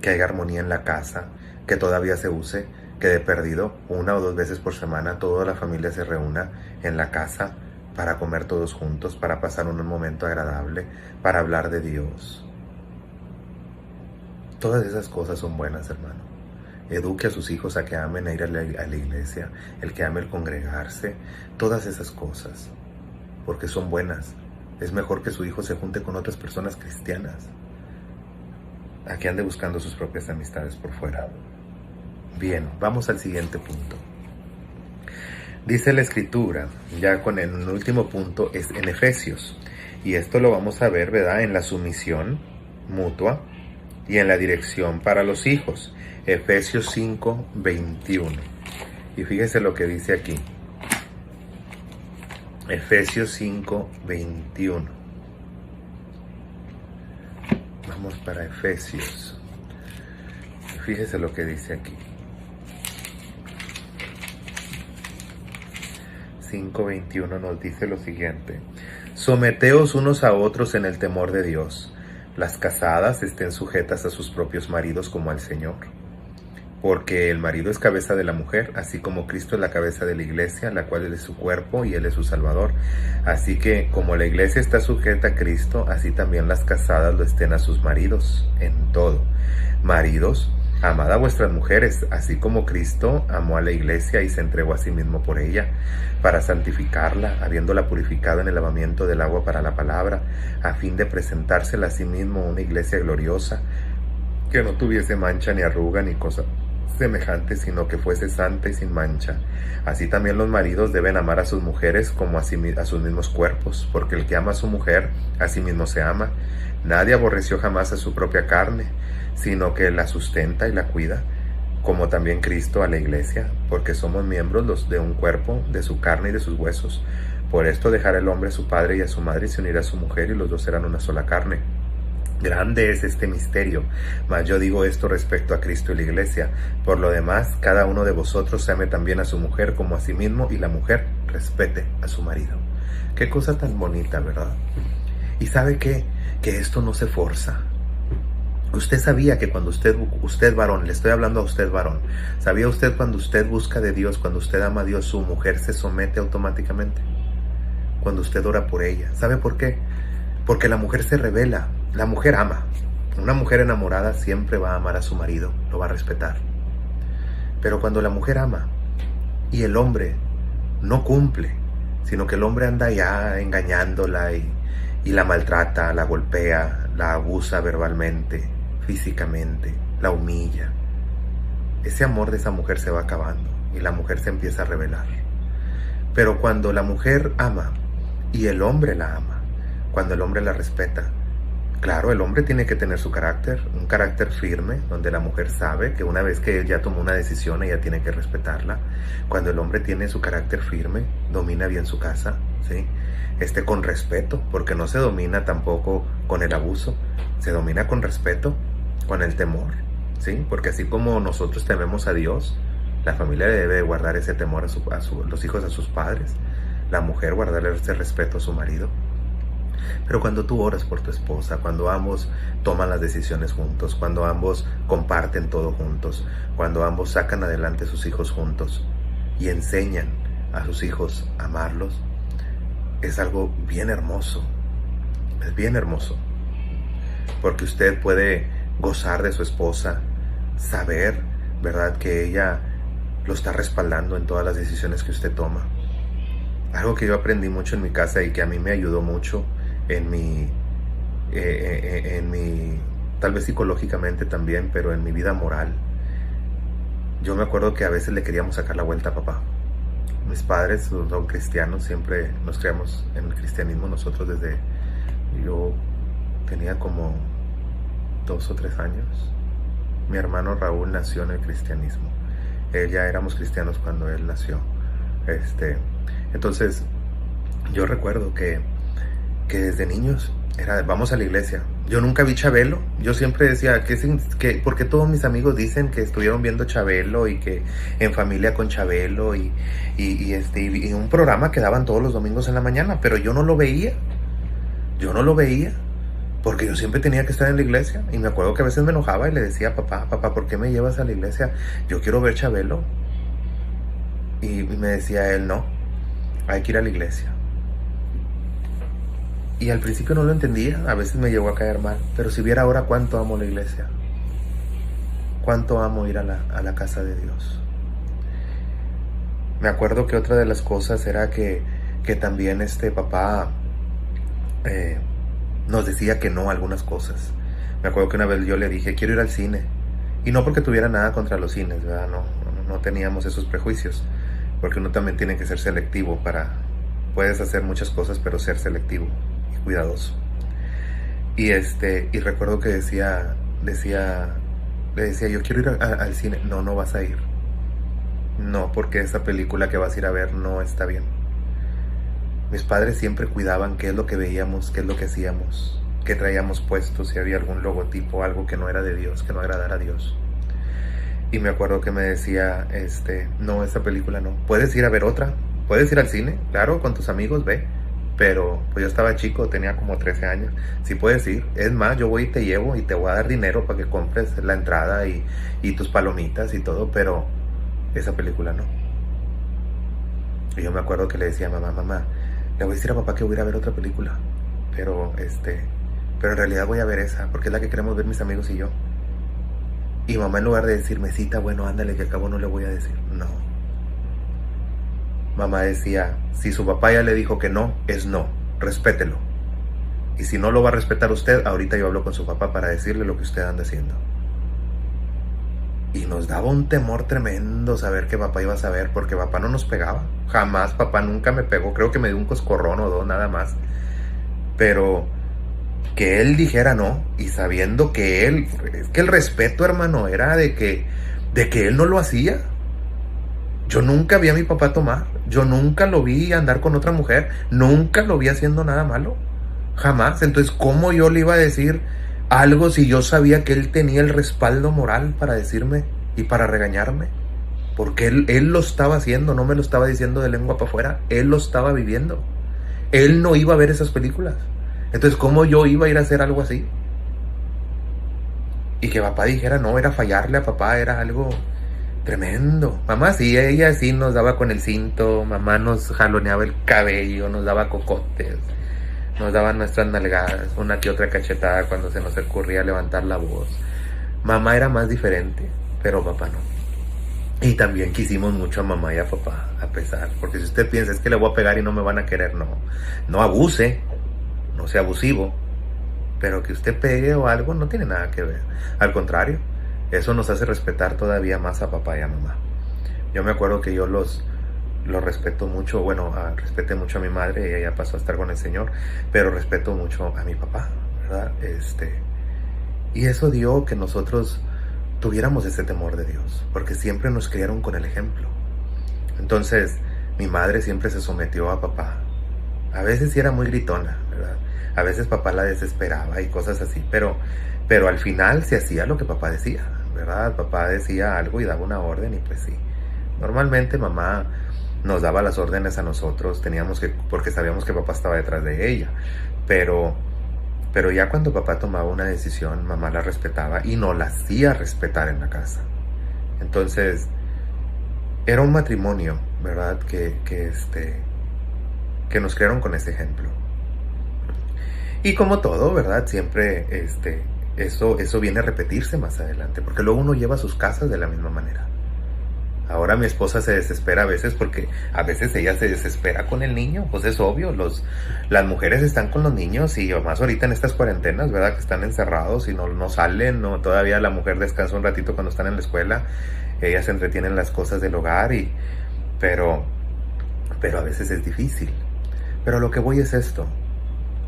Que haya armonía en la casa, que todavía se use, que de perdido 1 o 2 veces por semana toda la familia se reúna en la casa para comer todos juntos, para pasar un momento agradable, para hablar de Dios. Todas esas cosas son buenas, hermano. Eduque a sus hijos a que amen a ir a la iglesia, el que ame el congregarse, todas esas cosas, porque son buenas. Es mejor que su hijo se junte con otras personas cristianas, a que ande buscando sus propias amistades por fuera. Bien, vamos al siguiente punto. Dice la Escritura, ya con el último punto, es en Efesios. Y esto lo vamos a ver, ¿verdad?, en la sumisión mutua y en la dirección para los hijos. Efesios 5:21. Y fíjese lo que dice aquí. Efesios 5:21. Vamos para Efesios. Fíjese lo que dice aquí. 5:21 nos dice lo siguiente: someteos unos a otros en el temor de Dios. Las casadas estén sujetas a sus propios maridos como al Señor. Porque el marido es cabeza de la mujer, así como Cristo es la cabeza de la iglesia, la cual es su cuerpo y Él es su Salvador. Así que como la iglesia está sujeta a Cristo, así también las casadas lo estén a sus maridos en todo. Maridos, amad a vuestras mujeres, así como Cristo amó a la iglesia y se entregó a sí mismo por ella, para santificarla, habiéndola purificado en el lavamiento del agua para la palabra, a fin de presentársela a sí mismo una iglesia gloriosa, que no tuviese mancha ni arruga ni cosa semejante, sino que fuese santa y sin mancha. Así también los maridos deben amar a sus mujeres como a sus mismos cuerpos, porque el que ama a su mujer, a sí mismo se ama. Nadie aborreció jamás a su propia carne, sino que la sustenta y la cuida, como también Cristo a la iglesia, porque somos miembros los de un cuerpo, de su carne y de sus huesos. Por esto dejará el hombre a su padre y a su madre y se unirá a su mujer, y los dos serán una sola carne. Grande es este misterio, mas yo digo esto respecto a Cristo y la iglesia. Por lo demás, cada uno de vosotros se ame también a su mujer como a sí mismo, y la mujer respete a su marido. Qué cosa tan bonita, ¿verdad? Y sabe qué, que esto no se forza. Usted sabía que cuando usted varón, le estoy hablando a usted varón, ¿sabía usted cuando usted busca de Dios, cuando usted ama a Dios, su mujer se somete automáticamente? Cuando usted ora por ella. ¿Sabe por qué? Porque la mujer se revela, la mujer ama. Una mujer enamorada siempre va a amar a su marido, lo va a respetar. Pero cuando la mujer ama y el hombre no cumple, sino que el hombre anda ya engañándola y la maltrata, la golpea, la abusa verbalmente, físicamente, la humilla, ese amor de esa mujer se va acabando y la mujer se empieza a rebelar. Pero cuando la mujer ama y el hombre la ama, cuando el hombre la respeta, Claro, el hombre tiene que tener su carácter, un carácter firme, donde la mujer sabe que una vez que él ya tomó una decisión, ella tiene que respetarla. Cuando el hombre tiene su carácter firme, domina bien su casa, ¿sí? Con respeto, porque no se domina tampoco con el abuso, se domina con respeto, con el temor, ¿sí? Porque así como nosotros tememos a Dios, la familia debe guardar ese temor los hijos a sus padres, la mujer guardarle ese respeto a su marido. Pero cuando tú oras por tu esposa, cuando ambos toman las decisiones juntos, cuando ambos comparten todo juntos, cuando ambos sacan adelante a sus hijos juntos y enseñan a sus hijos a amarlos, es algo bien hermoso. Es bien hermoso. Porque usted puede gozar de su esposa, saber, ¿verdad?, que ella lo está respaldando en todas las decisiones que usted toma. Algo que yo aprendí mucho en mi casa y que a mí me ayudó mucho en mi, tal vez psicológicamente también, pero en mi vida moral. Yo me acuerdo que a veces le queríamos sacar la vuelta a papá. Mis padres son cristianos, siempre nos criamos en el cristianismo nosotros desde yo tenía como 2 o 3 años. Mi hermano Raúl nació en el cristianismo. Ya éramos cristianos cuando él nació. Entonces, yo recuerdo que desde niños vamos a la iglesia. Yo nunca vi Chabelo. Yo siempre decía, porque todos mis amigos dicen que estuvieron viendo Chabelo y que en familia con Chabelo y un programa que daban todos los domingos en la mañana, pero yo no lo veía. Yo no lo veía porque yo siempre tenía que estar en la iglesia. Y me acuerdo que a veces me enojaba y le decía, papá, ¿por qué me llevas a la iglesia? Yo quiero ver Chabelo. Y me decía él, no, hay que ir a la iglesia. Y al principio no lo entendía, a veces me llegó a caer mal, pero si viera ahora cuánto amo la iglesia, cuánto amo ir a la casa de Dios. Me acuerdo que otra de las cosas era que también papá nos decía que no a algunas cosas. Me acuerdo que una vez yo le dije, quiero ir al cine. Y no porque tuviera nada contra los cines, ¿verdad? No teníamos esos prejuicios, porque uno también tiene que ser selectivo puedes hacer muchas cosas, pero ser selectivo y cuidadoso. Y recuerdo que le decía, yo quiero ir al cine. No vas a ir. No, porque esa película que vas a ir a ver no está bien. Mis padres siempre cuidaban qué es lo que veíamos, qué es lo que hacíamos, qué traíamos puestos, si había algún logotipo, algo que no era de Dios, que no agradara a Dios. Y me acuerdo que me decía, no, esta película no. ¿Puedes ir a ver otra? ¿Puedes ir al cine? Claro, con tus amigos, ve. Pero pues yo estaba chico, tenía como 13 años. Sí puedes ir. Es más, yo voy y te llevo y te voy a dar dinero para que compres la entrada y tus palomitas y todo, pero esa película no. Y yo me acuerdo que le decía a mamá, le voy a decir a papá que voy a ir a ver otra película. Pero en realidad voy a ver esa, porque es la que queremos ver mis amigos y yo. Y mamá, en lugar de decirme, cita, bueno, ándale, que acabo no le voy a decir. No. Mamá decía, si su papá ya le dijo que no, es no, respételo. Y si no lo va a respetar usted, ahorita yo hablo con su papá para decirle lo que usted anda haciendo. Y nos daba un temor tremendo saber que papá iba a saber, porque papá no nos pegaba. Jamás, papá nunca me pegó, creo que me dio un coscorrón o 2 nada más. Pero que él dijera no, y sabiendo que es que el respeto, hermano, era de que él no lo hacía. Yo nunca vi a mi papá tomar, yo nunca lo vi andar con otra mujer, nunca lo vi haciendo nada malo, jamás. Entonces, ¿cómo yo le iba a decir algo si yo sabía que él tenía el respaldo moral para decirme y para regañarme? Porque él lo estaba haciendo, no me lo estaba diciendo de lengua para afuera, él lo estaba viviendo. Él no iba a ver esas películas. Entonces, ¿cómo yo iba a ir a hacer algo así? Y que papá dijera no, era fallarle a papá, era algo tremendo. Mamá sí, ella sí nos daba con el cinto, mamá nos jaloneaba el cabello, nos daba cocotes, nos daba nuestras nalgadas, una que otra cachetada cuando se nos ocurría levantar la voz. Mamá era más diferente, pero papá no. Y también quisimos mucho a mamá y a papá, a pesar, porque si usted piensa, es que le voy a pegar y no me van a querer, no abuse, no sea abusivo, pero que usted pegue o algo no tiene nada que ver. Al contrario, eso nos hace respetar todavía más a papá y a mamá. Yo me acuerdo que yo los respeto mucho, respeté mucho a mi madre, ella ya pasó a estar con el Señor, pero respeto mucho a mi papá. ¿verdad? Y eso dio que nosotros tuviéramos ese temor de Dios, porque siempre nos criaron con el ejemplo. Entonces, mi madre siempre se sometió a papá. A veces sí era muy gritona, ¿verdad? A veces papá la desesperaba y cosas así, pero al final se hacía lo que papá decía, ¿verdad? Papá decía algo y daba una orden y pues sí. Normalmente mamá nos daba las órdenes a nosotros, porque sabíamos que papá estaba detrás de ella, pero ya cuando papá tomaba una decisión, mamá la respetaba y no la hacía respetar en la casa. Entonces, era un matrimonio, ¿verdad? Que nos crearon con ese ejemplo. Y como todo, ¿verdad? Siempre eso viene a repetirse más adelante, porque luego uno lleva sus casas de la misma manera. Ahora mi esposa se desespera a veces porque a veces ella se desespera con el niño, pues es obvio, las mujeres están con los niños y más ahorita en estas cuarentenas, ¿verdad? Que están encerrados y no salen, no, todavía la mujer descansa un ratito cuando están en la escuela, ellas se entretienen en las cosas del hogar, pero a veces es difícil. Pero a lo que voy es esto,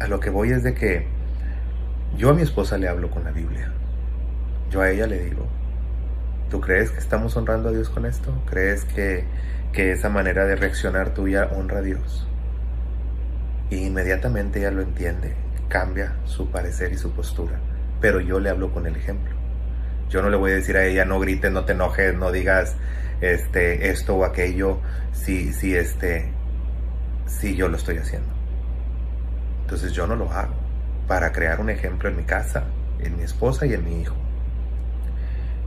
a lo que voy es de que yo a mi esposa le hablo con la Biblia, yo a ella le digo, ¿tú crees que estamos honrando a Dios con esto? ¿Crees que esa manera de reaccionar tuya honra a Dios? Y inmediatamente ella lo entiende, cambia su parecer y su postura. Pero yo le hablo con el ejemplo. Yo no le voy a decir a ella, no grites, no te enojes, no digas esto o aquello, si yo lo estoy haciendo. Entonces yo no lo hago para crear un ejemplo en mi casa, en mi esposa y en mi hijo.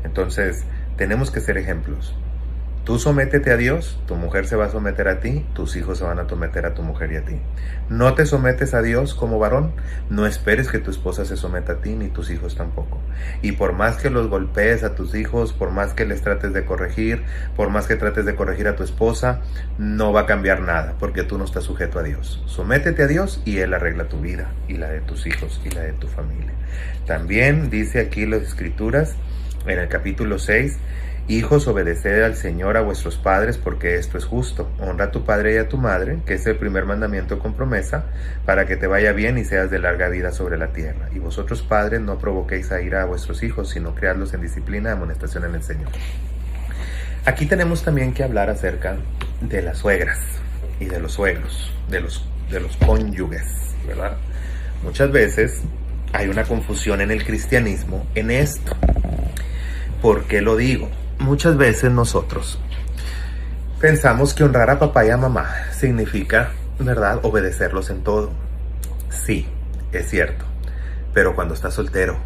Entonces, tenemos que ser ejemplos. Tú sométete a Dios, tu mujer se va a someter a ti, tus hijos se van a someter a tu mujer y a ti. No te sometes a Dios como varón, no esperes que tu esposa se someta a ti, ni tus hijos tampoco. Y por más que los golpees a tus hijos, por más que les trates de corregir, por más que trates de corregir a tu esposa, no va a cambiar nada, porque tú no estás sujeto a Dios. Sométete a Dios y Él arregla tu vida, y la de tus hijos, y la de tu familia. También dice aquí las Escrituras, en el capítulo 6, hijos, obedeced al Señor a vuestros padres, porque esto es justo. Honra a tu padre y a tu madre, que es el primer mandamiento con promesa, para que te vaya bien y seas de larga vida sobre la tierra. Y vosotros, padres, no provoquéis a ira a vuestros hijos, sino criadlos en disciplina y amonestación en el Señor. Aquí tenemos también que hablar acerca de las suegras y de los suegros, de los cónyuges, ¿verdad? Muchas veces hay una confusión en el cristianismo en esto. ¿Por qué lo digo? Muchas veces nosotros pensamos que honrar a papá y a mamá significa, ¿verdad?, obedecerlos en todo. Sí, es cierto. Pero cuando estás soltero,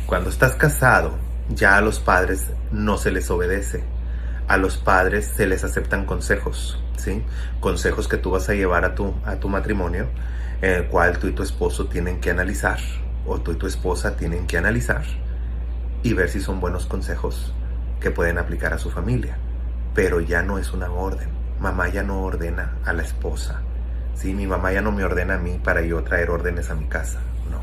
cuando estás casado, ya a los padres no se les obedece. A los padres se les aceptan consejos, ¿sí? Consejos que tú vas a llevar a tu matrimonio, en el cual tú y tu esposo tienen que analizar, o tú y tu esposa tienen que analizar y ver si son buenos consejos que pueden aplicar a su familia. Pero ya no es una orden. Mamá ya no ordena a la esposa, ¿sí? Mi mamá ya no me ordena a mí para yo traer órdenes a mi casa, no.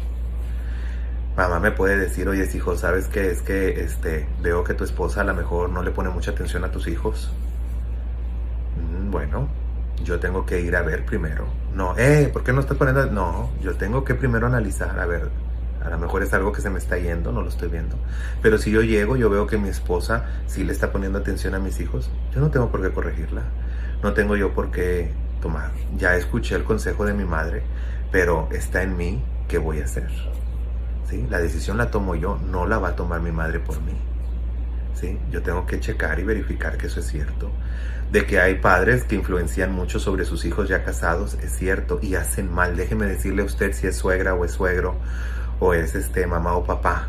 Mamá me puede decir, oye, hijo, ¿sabes qué? Es que veo que tu esposa a lo mejor no le pone mucha atención a tus hijos. Bueno, yo tengo que ir a ver primero. No, ¿por qué no estás poniendo? No, yo tengo que primero analizar, a ver, a lo mejor es algo que se me está yendo, no lo estoy viendo. Pero si yo llego, yo veo que mi esposa sí le está poniendo atención a mis hijos, yo no tengo por qué corregirla. No tengo yo por qué tomar. Ya escuché el consejo de mi madre, pero está en mí qué voy a hacer. ¿Sí? La decisión la tomo yo, no la va a tomar mi madre por mí. ¿Sí? Yo tengo que checar y verificar que eso es cierto. De que hay padres que influencian mucho sobre sus hijos ya casados, es cierto, y hacen mal. Déjeme decirle a usted si es suegra o es suegro, o es mamá o papá,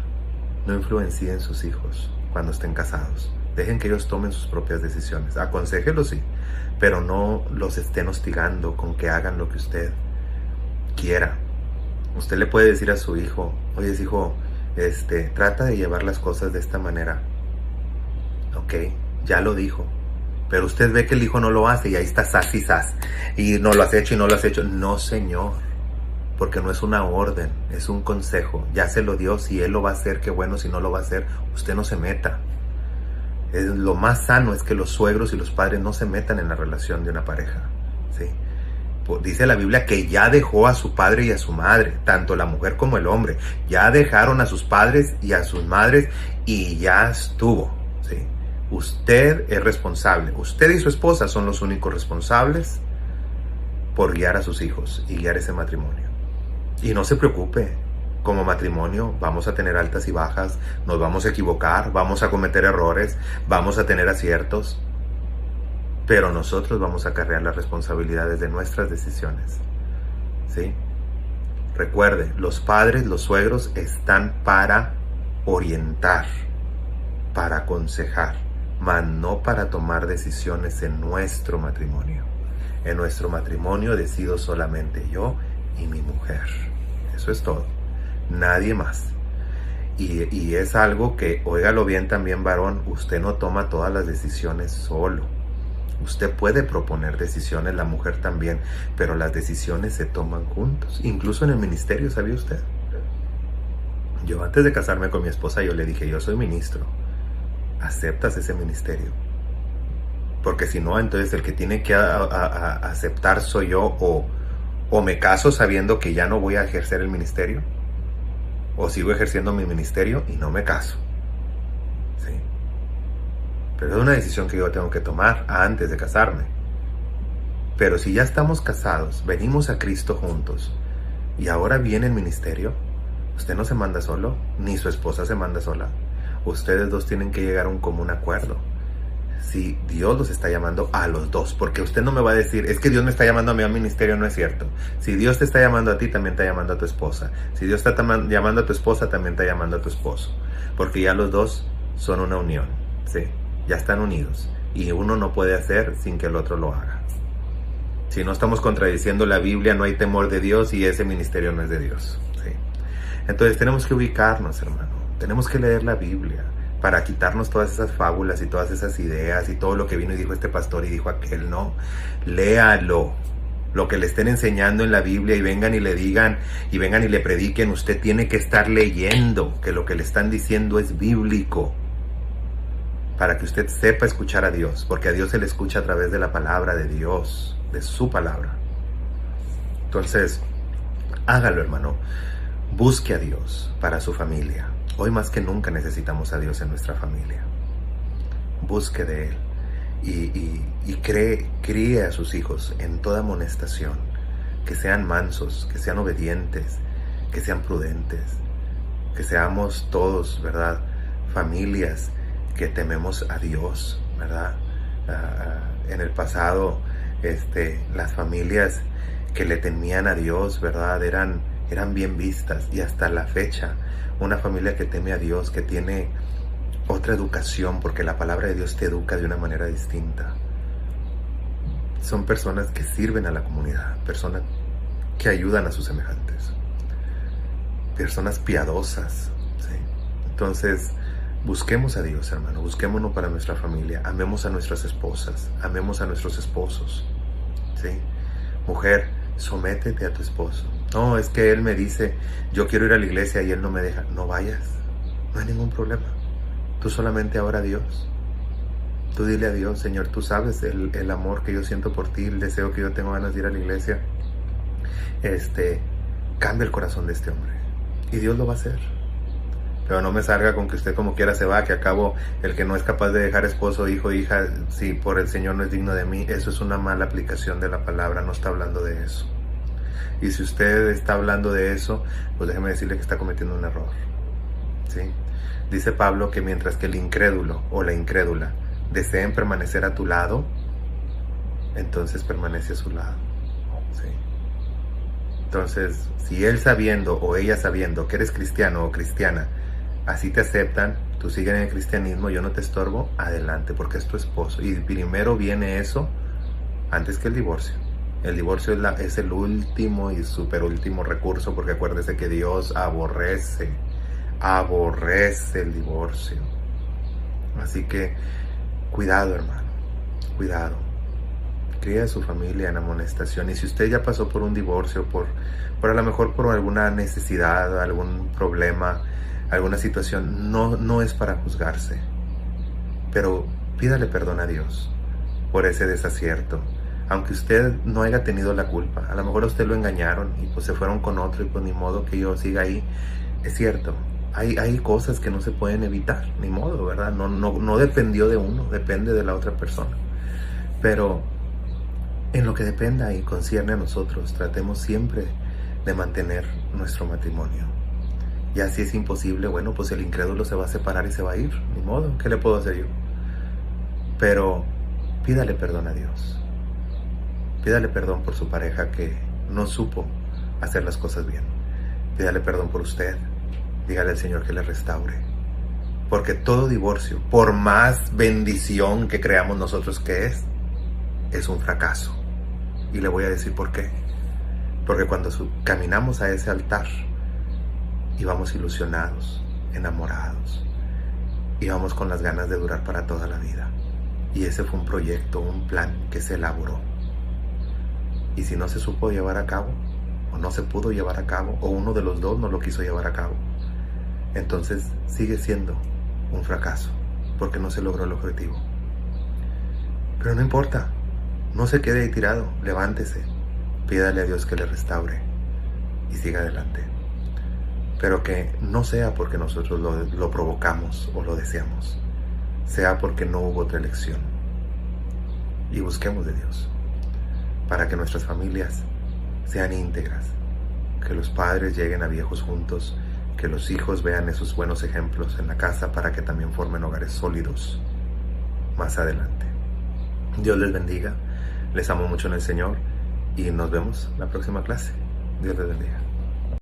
no influencien sus hijos cuando estén casados. Dejen que ellos tomen sus propias decisiones. Aconséjelos, sí, pero no los estén hostigando con que hagan lo que usted quiera. Usted le puede decir a su hijo, oye, hijo, trata de llevar las cosas de esta manera. Ok, ya lo dijo. Pero usted ve que el hijo no lo hace y ahí está sas y sas. Y no lo has hecho y no lo has hecho. No, señor. Porque no es una orden, es un consejo. Ya se lo dio, si él lo va a hacer, qué bueno, si no lo va a hacer, usted no se meta. Lo más sano es que los suegros y los padres no se metan en la relación de una pareja, ¿sí? Dice la Biblia que ya dejó a su padre y a su madre, tanto la mujer como el hombre. Ya dejaron a sus padres y a sus madres y ya estuvo, ¿sí? Usted es responsable. Usted y su esposa son los únicos responsables por guiar a sus hijos y guiar ese matrimonio. Y no se preocupe, como matrimonio vamos a tener altas y bajas, nos vamos a equivocar, vamos a cometer errores, vamos a tener aciertos, pero nosotros vamos a cargar las responsabilidades de nuestras decisiones, ¿sí? Recuerde, los padres, los suegros están para orientar, para aconsejar, mas no para tomar decisiones en nuestro matrimonio. En nuestro matrimonio decido solamente yo y mi mujer. Eso es todo. Nadie más. Y es algo que, óigalo bien también, varón, usted no toma todas las decisiones solo. Usted puede proponer decisiones, la mujer también, pero las decisiones se toman juntos. Incluso en el ministerio, ¿sabía usted? Yo antes de casarme con mi esposa, yo le dije, yo soy ministro. ¿Aceptas ese ministerio? Porque si no, entonces el que tiene que aceptar soy yo, o me caso sabiendo que ya no voy a ejercer el ministerio, o sigo ejerciendo mi ministerio y no me caso. ¿Sí? Pero es una decisión que yo tengo que tomar antes de casarme. Pero si ya estamos casados, venimos a Cristo juntos, y ahora viene el ministerio, usted no se manda solo, ni su esposa se manda sola. Ustedes dos tienen que llegar a un común acuerdo. Si Dios los está llamando a los dos, porque usted no me va a decir, es que Dios me está llamando a mí al ministerio, no es cierto. Si Dios te está llamando a ti, también está llamando a tu esposa. Si Dios está llamando a tu esposa, también está llamando a tu esposo. Porque ya los dos son una unión, ¿sí? Ya están unidos. Y uno no puede hacer sin que el otro lo haga. Si no estamos contradiciendo la Biblia, no hay temor de Dios y ese ministerio no es de Dios, ¿sí? Entonces tenemos que ubicarnos, hermano. Tenemos que leer la Biblia para quitarnos todas esas fábulas y todas esas ideas y todo lo que vino y dijo este pastor y dijo aquel. No, léalo, lo que le estén enseñando en la Biblia, y vengan y le digan, y vengan y le prediquen. Usted tiene que estar leyendo que lo que le están diciendo es bíblico, para que usted sepa escuchar a Dios, porque a Dios se le escucha a través de la palabra de Dios, de su palabra. Entonces, hágalo, hermano. Busque a Dios para su familia. Hoy más que nunca necesitamos a Dios en nuestra familia. Busque de Él y críe a sus hijos en toda amonestación, que sean mansos, que sean obedientes, que sean prudentes, que seamos todos, ¿verdad? Familias que tememos a Dios, ¿verdad? En el pasado, las familias que le temían a Dios, ¿verdad? Eran bien vistas, y hasta la fecha una familia que teme a Dios, que tiene otra educación, porque la palabra de Dios te educa de una manera distinta, son personas que sirven a la comunidad, personas que ayudan a sus semejantes, personas piadosas, ¿sí? Entonces busquemos a Dios, hermano, busquémonos para nuestra familia, amemos a nuestras esposas, amemos a nuestros esposos, ¿sí? Mujer, sométete a tu esposo. No, es que él me dice, yo quiero ir a la iglesia y él no me deja. No vayas, no hay ningún problema. Tú solamente ora a Dios. Tú dile a Dios, Señor, tú sabes el amor que yo siento por ti, el deseo que yo tengo ganas de ir a la iglesia. Cambia el corazón de este hombre. Y Dios lo va a hacer. Pero no me salga con que usted como quiera se va, que acabo el que no es capaz de dejar esposo, hijo, hija, si por el Señor no es digno de mí. Eso es una mala aplicación de la palabra, no está hablando de eso. Y si usted está hablando de eso, pues déjeme decirle que está cometiendo un error, ¿sí? Dice Pablo que mientras que el incrédulo o la incrédula deseen permanecer a tu lado, entonces permanece a su lado, ¿sí? Entonces, si él sabiendo o ella sabiendo que eres cristiano o cristiana, así te aceptan, tú sigues en el cristianismo, yo no te estorbo, adelante, porque es tu esposo. Y primero viene eso antes que el divorcio. El divorcio es el último y super último recurso, porque acuérdese que Dios aborrece el divorcio. Así que cuidado, hermano, cuidado. Cría a su familia en amonestación. Y si usted ya pasó por un divorcio, por a lo mejor por alguna necesidad, algún problema, alguna situación, no es para juzgarse, pero pídale perdón a Dios por ese desacierto, aunque usted no haya tenido la culpa, a lo mejor a usted lo engañaron y pues se fueron con otro y pues ni modo que yo siga ahí. Es cierto, hay cosas que no se pueden evitar, ni modo, ¿verdad? No dependió de uno, depende de la otra persona. Pero en lo que dependa y concierne a nosotros, tratemos siempre de mantener nuestro matrimonio. Ya si es imposible, bueno, pues el incrédulo se va a separar y se va a ir, ni modo, ¿qué le puedo hacer yo? Pero pídale perdón a Dios. Pídale perdón por su pareja que no supo hacer las cosas bien. Pídale perdón por usted. Dígale al Señor que le restaure. Porque todo divorcio, por más bendición que creamos nosotros que es un fracaso. Y le voy a decir por qué. Porque cuando caminamos a ese altar y vamos ilusionados, enamorados, y vamos con las ganas de durar para toda la vida. Y ese fue un proyecto, un plan que se elaboró. Y si no se supo llevar a cabo, o no se pudo llevar a cabo, o uno de los dos no lo quiso llevar a cabo, entonces sigue siendo un fracaso, porque no se logró el objetivo. Pero no importa, no se quede ahí tirado, levántese, pídale a Dios que le restaure y siga adelante. Pero que no sea porque nosotros lo provocamos o lo deseamos, sea porque no hubo otra elección. Y busquemos de Dios para que nuestras familias sean íntegras, que los padres lleguen a viejos juntos, que los hijos vean esos buenos ejemplos en la casa para que también formen hogares sólidos más adelante. Dios les bendiga, les amo mucho en el Señor y nos vemos la próxima clase. Dios les bendiga.